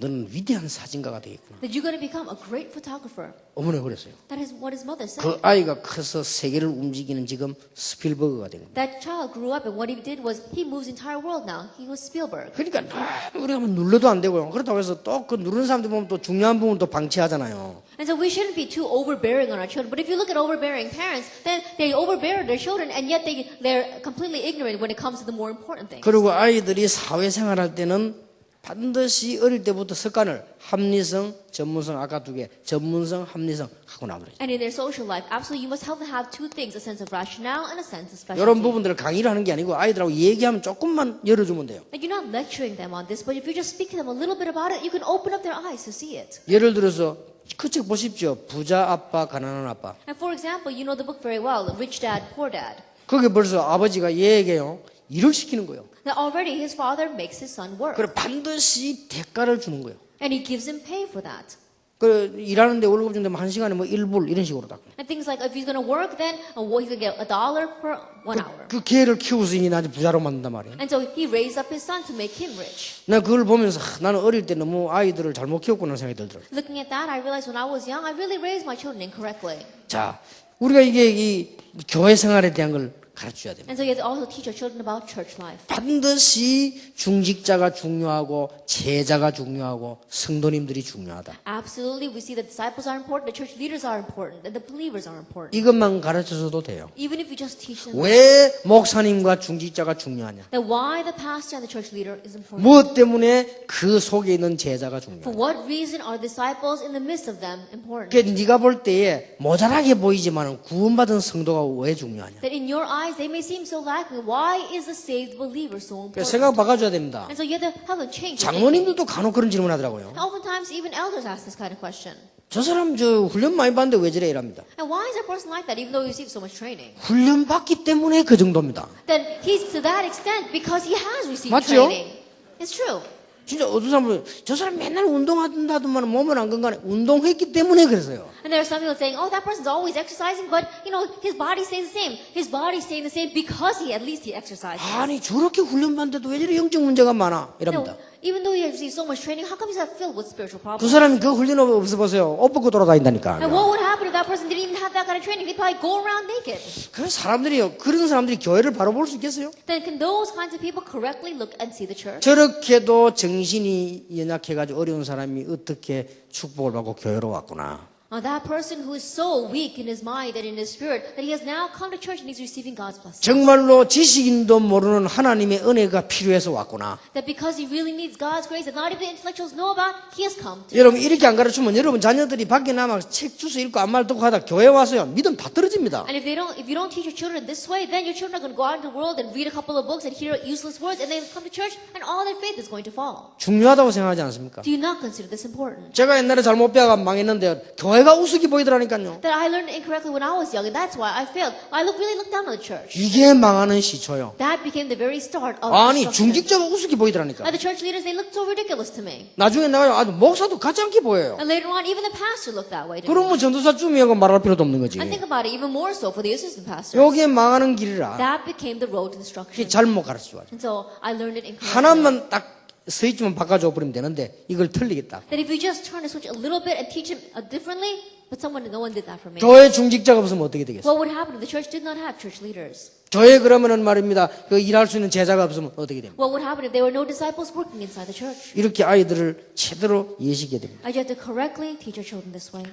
너는 위대한 사진가가 되겠구나. That you're going to become a great photographer. 어머니가 그랬어요. That is what his mother said. 그 아이가 커서 세계를 움직이는 지금 스필버그가 된 거예요. That child grew up, and what he did was he moves the entire world now. He was Spielberg. 그러니까 너무 우리가 눌러도 안 되고요. 그렇다고 해서 또 그 누르는 사람들 보면 또 중요한 부분 또 방치하잖아요. And so we shouldn't be too overbearing on our children. But if you look at overbearing parents, then they overbear their children, and yet they're completely ignorant when it comes to the more important things. 그리고 아이들이 사회생활할 때는 반드시 어릴 때부터 습관을 합리성, 전문성 아까 두 개, 전문성, 합리성 하고 나오더라고요. And in their social life, absolutely, you must help them have two things: a sense of rationale and a sense of 이런 specialty. 부분들을 강의를 하는 게 아니고 아이들하고 얘기하면 조금만 열어주면 돼요. Like you're not lecturing them on this, but if you just speak to them a little bit about it, you can open up their eyes to see it. 예를 들어서 그 책 보십시오. 부자 아빠, 가난한 아빠. And for example, you know the book very well, Rich Dad, Poor Dad. 거기 벌써 아버지가 얘에게요 일을 시키는 거예요. That already his father makes his son work, 그래 반드시 대가를 주는 거예요. and he gives him pay for that. 그 일하는데 월급 준다면 한 시간에 뭐 1불 이런 식으로 딱. And things like if he's going to work, then he's going to get $1 per 1 hour. 그 개를 키우으니 나한테 부자로 만든단 말이에요. And so he raised up his son to make him rich. 나 그걸 보면서 나는 어릴 때 너무 아이들을 잘못 키웠구나 생각이 들더라고요. Looking at that, I realized when I was young, I really raised my children incorrectly. 자, 우리가 이게 이 교회 생활에 대한 걸 가르쳐야 됩니다. And so you have to also teach our children about church life. 반드시 중직자가 중요하고 제자가 중요하고 성도님들이 중요하다. Absolutely, we see that disciples are important, the church leaders are important, and the believers are important. 이것만 가르쳐줘도 돼요. Even if you just teach them 왜 목사님과 중직자가 중요하냐? that why the pastor and the church leader is important. 무엇 때문에 그 속에 있는 제자가 For 중요하냐? what reason are disciples in the midst of them important? 그 네가 볼 때에 모자라게 보이지만 구원받은 성도가 왜 중요하냐? That in your eyes eyes, they may seem so lacking. Why is the saved believer so important? 생각 바꿔줘야 됩니다. And so you have to have a change. your thinking. 장로님들도 간혹 그런 질문하더라고요. And oftentimes, even elders ask this kind of question. 저 사람 저 훈련 많이 받는데 왜 저래 이랍니다. And why is a person like that, even though he receives so much training? 훈련 받기 때문에 그 정도입니다. Then he's to that extent because he has received 맞죠? training. It's true. 진짜 어떤 사람은 저 사람 맨날 운동한다더만 몸은 안 건강해. 운동했기 때문에 그래서요. And there are some people saying, oh, that person's always exercising, but, you know, his body stays the same. His body's staying the same because at least he exercises. 아니 저렇게 훈련 받는데도 왜 저래 영적 문제가 많아 이랍니다. No, even though he has received so much training, how come he's not filled with spiritual 그 problems? 사람이 그 훈련 없어 보세요. 옷 벗고 돌아다닌다니까. And what would happen if that person didn't even have that kind of training? He'd probably go around naked. 그 사람들이요. 그런 사람들이 교회를 바로 볼 수 있겠어요? Then can those kinds of people correctly look and see the church? 저렇게도 정신이 연약해가지고 어려운 사람이 어떻게 축복을 받고 교회로 왔구나. That person who is so weak in his mind and in his spirit that he has now come to church and he's receiving God's blessing. 정말로 지식인도 모르는 하나님의 은혜가 필요해서 왔구나. That because he really needs God's grace that not even the intellectuals know about, he has come to. 여러분 이렇게 안 가르치면 여러분 자녀들이 밖에 나가 책 주워 읽고 아무 말 듣고 하다 교회 와서요 믿음 다 떨어집니다. And if you don't teach your children this way, then your children are going to go out into the world and read a couple of books and hear useless words, and they come to church and all their faith is going to fall. 중요하다고 생각하지 않습니까? Do you not consider this important? 제가 옛날에 잘못 배워가 망했는데 교회가 우습게 보이더라니까요. That I learned incorrectly when I was young, and that's why I failed. I really looked down on the church. 이게 망하는 시초요. That became the very start of 아니 destruction. 중직자가 우습게 보이더라니까. And the church leaders, they looked so ridiculous to me. 나중에 나가요. 아주 목사도 같지 않게 보여요. And later on, even the pastor looked that way to me. 그러면 전도사 쯤이하고 말할 필요도 없는 거지. And think about it, even more so for the assistant pastor. 여기에 망하는 길이라 That became the road to 이게 destruction. 잘못 가르치죠. And so I learned it incorrectly. 하나만 딱 스위치만 바꿔줘 버리면 되는데 이걸 틀리겠다. That if you just turn the switch a little bit and teach him differently, but no one did that for me. 교회 중직자가 없으면 어떻게 되겠어요? What would happen if the church did not have church leaders? 교회 그러면은 말입니다. 그 일할 수 있는 제자가 없으면 어떻게 됩니까? What would happen if there were no disciples working inside the church? 이렇게 아이들을 제대로 예시게 됩니다. I have to correctly teach our children this way.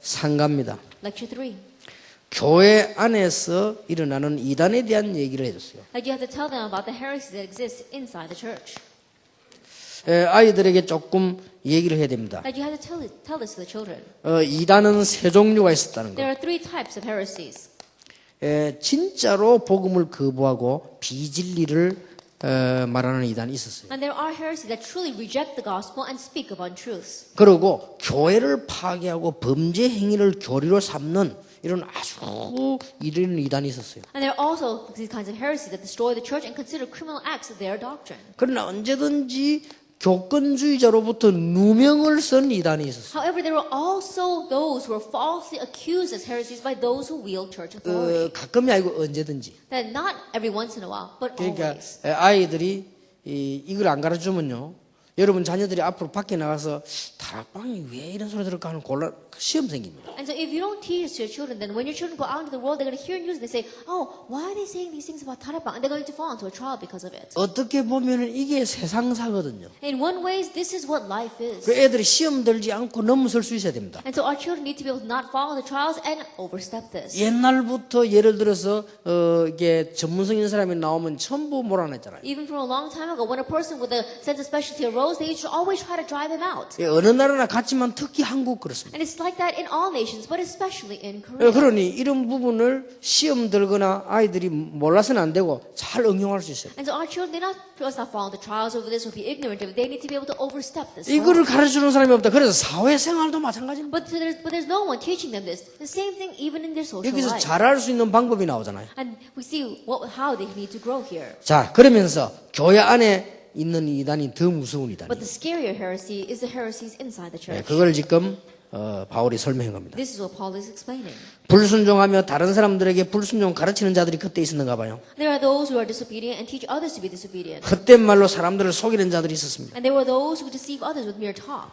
상가입니다. Lecture 3. 교회 안에서 일어나는 이단에 대한 얘기를 해줬어요. Like you have to tell them about the heresies that exist inside the church. 아이들에게 조금 얘기를 해야 됩니다. Like you have to tell this to the children. 이단은 세 종류가 있었다는 거. There are 3 types of heresies. 진짜로 복음을 거부하고 비진리를 말하는 이단이 있었어요. And there are heresies that truly reject the gospel and speak of untruths. 그리고 교회를 파괴하고 범죄 행위를 교리로 삼는 이런 아주 이런 이단이 있었어요. And there are also these kinds of heresies that destroy the church and consider criminal acts of their doctrine. 그러나 언제든지 교권주의자로부터 누명을 쓴 이단이 있었어요. However, there were also those who were falsely accused as heresies by those who wield church authority. 가끔이 아니고 언제든지. That not every once in a while, but 그러니까 always. 아이들이 이걸 안 가르쳐주면요. 여러분 자녀들이 앞으로 밖에 나가서 다락방이 왜 이런 소리 들을까 하는 곤란 시험 생깁니다. And so if you don't teach your children, then when your children go out into the world, they're going to hear news and they say, oh, why are they saying these things about Tarabang? And they're going to fall into a trial because of it. 어떻게 보면은 이게 세상사거든요. In one ways, this is what life is. 그 애들이 시험 들지 않고 넘어설 수 있어야 됩니다. And so our children need to be able to not fall into trials and overstep this. 옛날부터 예를 들어서 이게 전문성인 사람이 나오면 전부 몰아냈잖아요. Even from a long time ago, when a person with a sense of specialty arose, they should always try to drive him out. 어느 나라나 같지만 특히 한국 그렇습니다. And it's like that in all nations, but especially in Korea. 그러니 이런 부분을 시험 들거나 아이들이 몰라서는 안 되고 잘 응용할 수 있어요. And so our children, they must not fall into trials over this or be ignorant of it. They need to be able to overstep this. 이거를 가르쳐주는 사람이 없다. 그래서 사회생활도 마찬가지입니다. But there's no one teaching them this. The same thing even in their social 여기서 life. 잘할 수 있는 방법이 나오잖아요. And we see how they need to grow here. 자, 그러면서 교회 안에 있는 이단이 더 무서운 이단이에요. But the scarier heresy is the heresies inside the church. 그걸 지금 바울이 설명한 겁니다. This is what Paul is explaining. 불순종하며 다른 사람들에게 불순종 가르치는 자들이 그때 있었는가 봐요. There are those who are disobedient and teach others to be disobedient. 헛된 말로 사람들을 속이는 자들이 있었습니다. And there were those who deceive others with mere talk.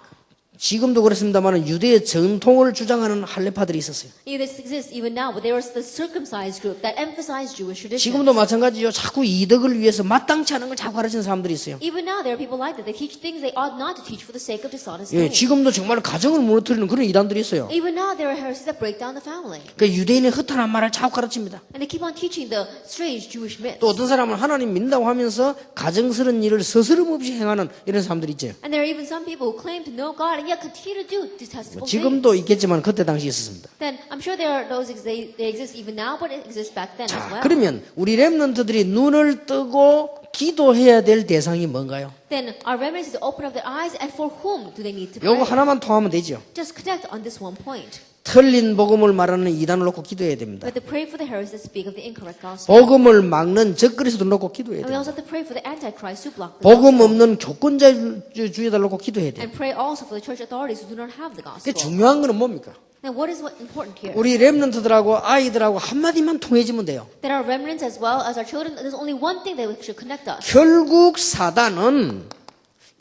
지금도 그렇습니다만 유대의 전통을 주장하는 할례파들이 있었어요. This exists even now, but there was the circumcised group that emphasized Jewish traditions. 지금도 마찬가지요. 자꾸 이득을 위해서 마땅치 않은 걸 자꾸 가르치는 사람들이 있어요. Even now, there are people like that. They teach things they ought not to teach for the sake of dishonest 예, gain. 지금도 정말 가정을 무너뜨리는 그런 이단들이 있어요. Even now, there are heresies that break down the family. 그 유대인의 허탄한 말을 자꾸 가르칩니다. And they keep on teaching the strange Jewish myths. 또 어떤 사람은 하나님 믿는다고 하면서 가정스러운 일을 스스럼 없이 행하는 이런 사람들이 있죠. And there are even some people who claim to know God and yet continue to do detestable things. 지금도 있겠지만 그때 당시 있었습니다. Then I'm sure there are those they exist even now, but it exists back then as 자, well. 그러면 우리 렘넌트들이 눈을 뜨고 기도해야 될 대상이 뭔가요? Then our remnants is to open up their eyes, and for whom do they need to 요거 pray? 하나만 통하면 되죠. Just connect on this one point. 틀린 복음을 말하는 이단을 놓고 기도해야 됩니다. We have to pray for the heresies that speak of the incorrect gospel. 복음을 막는 적그리스도 놓고 기도해야 And we 됩니다. also have to pray for the antichrist who block the 복음 gospel. 없는 교권자주의자 놓고 기도해야 돼요. And pray also for the church authorities who do not have the 그 gospel. 중요한 거는 뭡니까? Now what is important here? 우리 렘넌트들하고 아이들하고 한마디만 통해지면 돼요. That our remnants as well as our children, there's only one thing that should connect us. 결국 사단은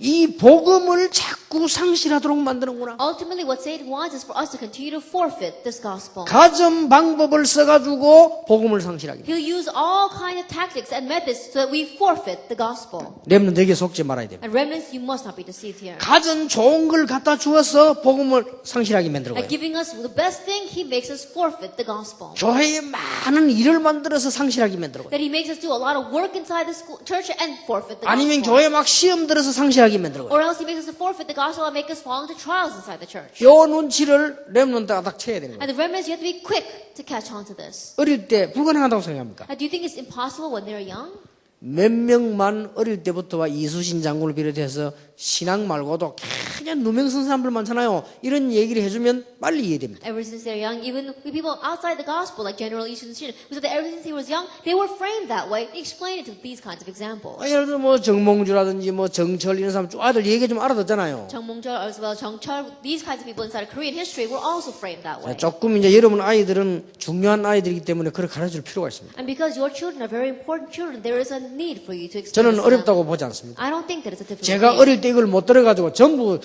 이 복음을 자꾸 상실하도록 만드는구나. Ultimately, what Satan wants is for us to continue to forfeit this gospel. 가전 방법을 써가지고 복음을 상실하게. He'll use all kinds of tactics and methods so that we forfeit the gospel. 렘넌트에게 속지 말아야 됩니다. And remnants, you must not be deceived here. 가전 좋은 걸 갖다 주어서 복음을 상실하게 만들고 By giving us the best thing, he makes us forfeit the gospel. 교회에 많은 일을 만들어서 상실하게 만들고 That he makes us do a lot of work inside the school, church and forfeit the 아니면 gospel. 교회 막 시험 들어서 상실하게 만들고 Or else he makes us to forfeit the gospel and make us fall into trials inside the church. 요 눈치를 렘넌트가 딱 채야 되는 거예요. And the remnants, you have to be quick to catch on to this. 어릴 때 불가능하다고 생각합니까? Do you think it's impossible when they're young? 몇 명만 어릴 때부터와 이수신 장군을 비롯해서 신앙 말고도 그냥 누명 쓴 사람들 많잖아요. 이런 얘기를 해주면 빨리 이해됩니다. Ever since they're young, even people outside the gospel, like General Yishun Shin, who said that ever since he was young, they were framed that way. He explained it to these kinds of examples. 예를 들어 뭐 정몽주라든지 뭐 정철 이런 사람 쭉 아들 얘기 좀 알아듣잖아요. Chung Mong-chul as well, Chung Chul, these kinds of people inside of Korean history were also framed that way. 조금 이제 여러분 아이들은 중요한 아이들이기 때문에 그걸 가르칠 필요가 있습니다. And because your children are very important children, there is a need for you to explain 저는 this to them. 어렵다고 보지 않습니다. I don't think that it's a difficult 제가 thing. 어릴 때 이걸 못 들어가지고 전부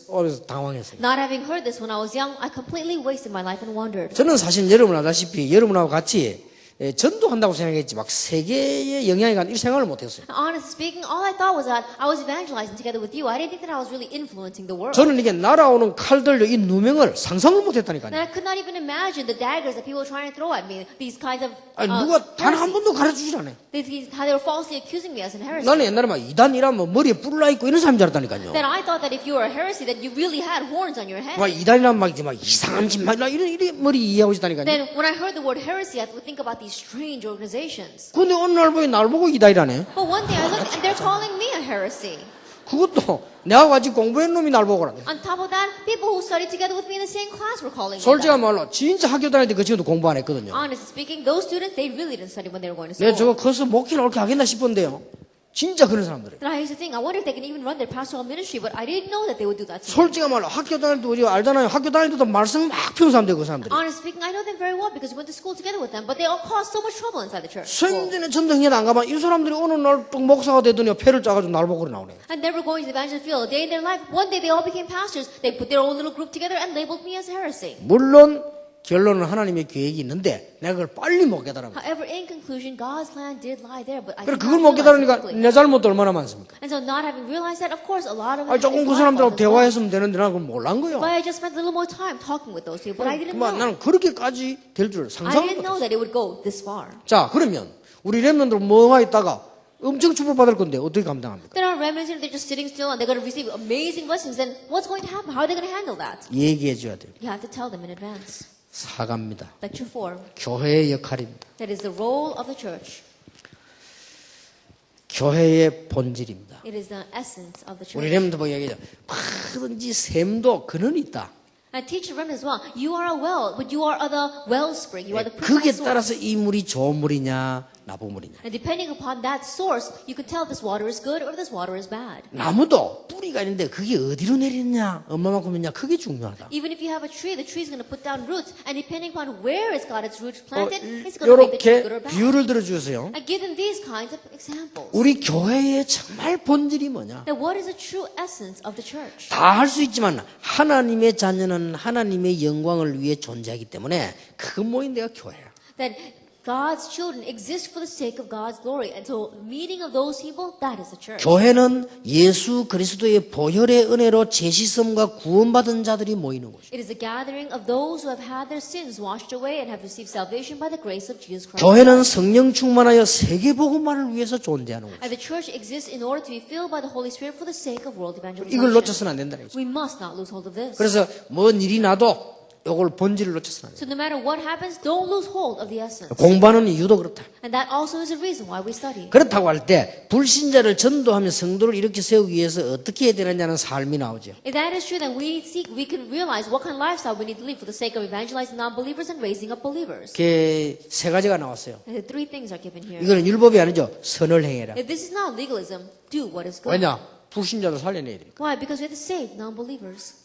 어려서 당황했어요. Not having heard this when I was young, I completely wasted my life and wandered. 저는 사실 여러분 아다시피 여러분하고 같이 전도한다고 생각했지 막 세계에 영향이 가는 이 생각을 못했어요. Honestly speaking, all I thought was that I was evangelizing together with you. I didn't think that I was really influencing the world. 저는 이게 날아오는 칼들로 이 누명을 상상을 And 못했다니까요. I could not even imagine the daggers that people were trying to throw at me. These kinds of 아니, 누가 단 한 heresy. 번도 가르쳐주질 않아요. How they were falsely accusing me as an heresy. 나는 옛날에 막 이단이라면 머리에 뿔나 있고 이런 사람인 줄 알았다니까요. Then I thought that if you were a heresy, that you really had horns on your head. 막 이단이라면 막 이상한 짓 막 이런 머리 이해하고 있다니까요. Then when I heard the word heresy, I would think about these strange organizations. 근데 어느 날 보니 날 보고 이단이라네. But one day I looked and they're calling me a heresy. 그것도 내가 같이 공부한 놈이 날 보고 그러네. On top of that, people who studied together with me in the same class were calling me 솔직한 that. 말로 진짜 학교 다닐 때 그 친구도 공부 안 했거든요. Honestly speaking, those students, they really didn't study when they were going to 내가 저거 school. 커서 목회를 옳게 하겠나 싶었는데요. 진짜 그런 사람들이에요. Then I used to think, I wonder if they can even run their pastoral ministry, but I didn't know that they would do that to me. 솔직한 말로 학교 다닐 때 우리 알잖아요. 학교 다닐 때도 말씀 막 피운 사람들 그 사람들이. Honestly speaking, I know them very well because we went to school together with them, but they all caused so much trouble inside the church. 선전에 전도행에 안 가면 이 사람들이 어느 날 또 목사가 되더니 패를 짜가지고 날 보고 나오네. And never going to the evangelist field a day in their life. One day they all became pastors. They put their own little group together and labeled me as heresy. 물론 결론은 하나님의 계획이 있는데 내가 그걸 빨리 못 깨달은 거야. However, in conclusion, God's plan did lie there, but I 그래 did 그걸 not 못 realize it 깨달으니까 quickly. 내 잘못도 얼마나 많습니까? And so not having realized that, of course, a lot of 아 it 조금 is 그 my 사람들하고 fault as well. 대화했으면 되는데 난 그걸 몰란 거야. But I just spent a little more time talking with those people, but I didn't know. 나는 그렇게까지 될 줄 I 상상을 didn't know 못했어. that it would go this far. 자 그러면 우리 렘넌들 멍하 있다가 엄청 축복받을 건데 어떻게 감당합니까? There are remnants here, they're just sitting still and they're going to receive amazing blessings. Then what's going to happen? How are they going to handle that? 얘기해 줘야 돼요. You have to tell them in advance. 사과입니다. Lecture 4. 교회의 역할입니다. That is the role of the church. 교회의 본질입니다. It is the essence of the 우리 church. 렘넌트 보기 얘기죠. 뭐든지 샘도 근원이 있다. I teach the remnants as well. You are a well, but you are the wellspring. You are the 그게 precise 따라서 source. 이 물이 좋은 물이냐 나쁜 물이냐. And depending upon that source, you can tell if this water is good or if this water is bad. 나무도 뿌리가 있는데 그게 어디로 내리느냐 얼마만큼이냐 그게 중요하다. Even if you have a tree is going to put down roots, and depending upon where it's got its roots planted, it's going to make the tree good or 이렇게 bad. 비유를 들어주세요. I give them these kinds of examples. 우리 교회의 정말 본질이 뭐냐? Now, what is the true essence of the church? 다 할 수 있지만 하나님의 자녀는 하나님의 영광을 위해 존재하기 때문에 그 모인 데가 교회야. That God's children exist for the sake of God's glory. And so the meeting of those people, that is the church. 교회는 예수 그리스도의 보혈의 은혜로 죄씻음과 구원받은 자들이 모이는 곳이에요. It is a gathering of those who have had their sins washed away and have received salvation by the grace of Jesus Christ. 교회는 성령 충만하여 세계 복음화를 위해서 존재하는 곳이에요. And the church exists in order to be filled by the Holy Spirit for the sake of world 이걸 evangelization. 놓쳐서는 안 된다는 거죠. We must not lose hold of this. 그래서 뭔 일이 나도 이걸 본질을 놓쳐서는 안 돼요. So no matter what happens, don't lose hold of the essence. 공부하는 이유도 그렇다. And that also is a reason why we study. 그렇다고 할 때 불신자를 전도하며 성도를 이렇게 세우기 위해서 어떻게 해야 되느냐는 삶이 나오죠. If that is true, then we can realize what kind of lifestyle we need to live for the sake of evangelizing non-believers and raising up believers. 이렇게 세 가지가 나왔어요. And the three things are given here. 이거는 율법이 아니죠. 선을 행해라. If this is not legalism, do what is good. 왜냐? 불신자도 살려내야 되니까. Why? Because we have to save non-believers.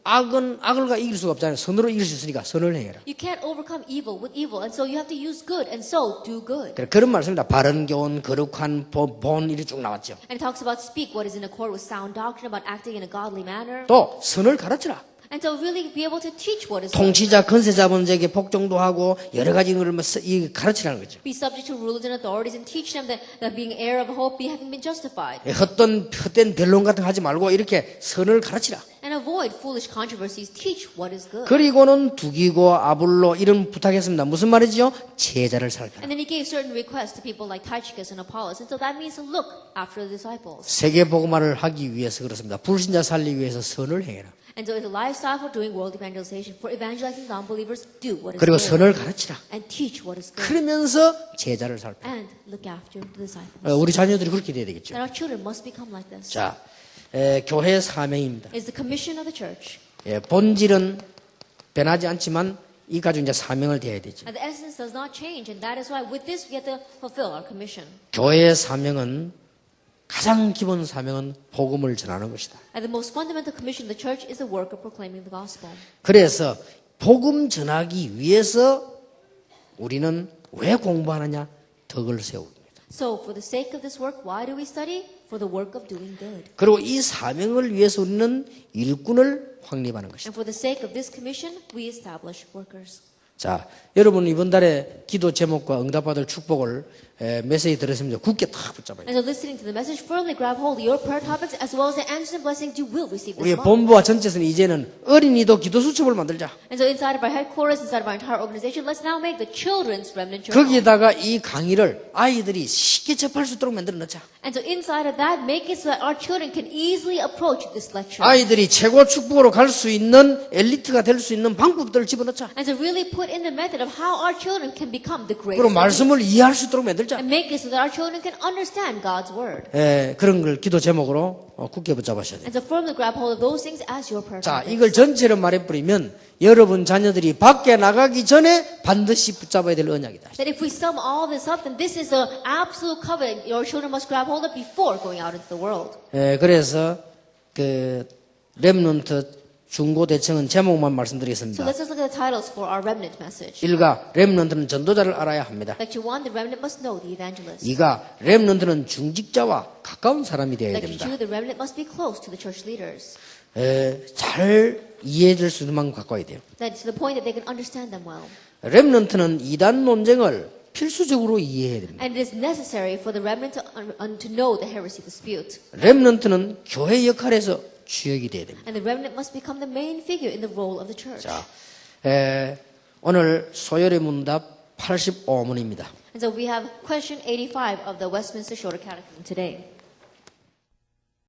악을 이길 수가 없잖아요. 선으로 이길 수 있으니까 선을 행해라. You can't overcome evil with evil, and so you have to use good, and so do good. 그런 말씀입니다. 바른 교훈, 거룩한 본 일이 쭉 나왔죠. And it talks about speak what is in accord with sound doctrine, about acting in a godly manner. 또 선을 가르치라. And so really be able to teach what is good. 통치자, 권세자분들에게 복종도 하고 여러 가지 걸 가르치라는 거죠. Be subject to rulers and authorities and teach them that being heir of hope, having been justified. 헛된 변론 같은 거 하지 말고 이렇게 선을 가르치라. And avoid foolish controversies. Teach what is good. 그리고는 두기고 아불로 이런 부탁했습니다. 무슨 말이죠? 제자를 살펴라. And then he gave certain requests to people like Tychicus and Apollos. And so that means to look after the disciples. 세계 복음화를 하기 위해서 그렇습니다. 불신자 살리기 위해서 선을 행해라. And so it's a lifestyle for doing world evangelization. For evangelizing non-believers, do what is 그리고 good. 선을 가르치라. And teach what is good. 그러면서 제자를 살펴라. And look after the disciples. 우리 자녀들이 그렇게 돼야 되겠죠. That our children must become like this. 자, 교회 사명입니다. It's the commission of the church. 본질은 변하지 않지만 이 가지고 이제 사명을 대해야 되죠. And the essence does not change. And that is why with this we have to fulfill our commission. 교회의 사명은 가장 기본 사명은 복음을 전하는 것이다. And the most fundamental commission of the church is the work of proclaiming the gospel. 그래서 복음 전하기 위해서 우리는 왜 공부하느냐? 덕을 세웁니다. So for the sake of this work, why do we study? For the work of doing good. 그리고 이 사명을 위해서 우리는 일꾼을 확립하는 것이다. And for the sake of this commission, we establish workers. 자, 여러분 이번 달에 기도 제목과 응답받을 축복을 메시지 들었습니다. 굳게 탁 붙잡아요. And so listening to the message, firmly grab hold of your prayer topics as well as the answers and blessings you will receive this 우리 month. 본부와 전체에서는 이제는 어린이도 기도 수첩을 만들자. And so inside of our headquarters, inside of our entire organization, let's now make the children's remnant journal. 거기에다가 이 강의를 아이들이 쉽게 접할 수 있도록 만들어 넣자. And so inside of that, make it so that our children can easily approach this lecture. 아이들이 최고 축복으로 갈 수 있는 엘리트가 될 수 있는 방법들을 집어넣자. And to really put in the method of how our children can become the greatest. 그리고 말씀을 이해할 수 있도록 만들자. And make it so that our children can understand God's word. 그런 걸 기도 제목으로 굳게 붙잡으셔야 돼요. And so firmly grab hold of those things as your prayer 자, topics. 이걸 전체로 말해버리면 여러분 자녀들이 밖에 나가기 전에 반드시 붙잡아야 될 언약이다. That if we sum all this up, then this is the absolute covenant your children must grab hold of before going out into the world. 그래서 렘넌트 중고 대청은 제목만 So 말씀드리겠습니다. let's just look at the titles for our remnant message. 1가 렘넌트는 전도자를 알아야 합니다. Lecture 1, the remnant must know the evangelist. 2가 렘넌트는 중직자와 가까운 사람이 되어야 Lecture 됩니다. 2, the remnant must be close to the church leaders. 잘 이해될 수 있는 만큼 가까워야 돼요. That to the point that they can understand them well. 렘넌트는 이단 논쟁을 필수적으로 이해해야 됩니다. And it is necessary for the remnant to know the heresy dispute. 렘넌트는 교회 역할에서 주역이 돼야 됩니다. And the remnant must become the main figure in the role of the church. 자, 오늘 소열의 문답 85문입니다. And so we have question 85 of the Westminster Shorter Catechism today.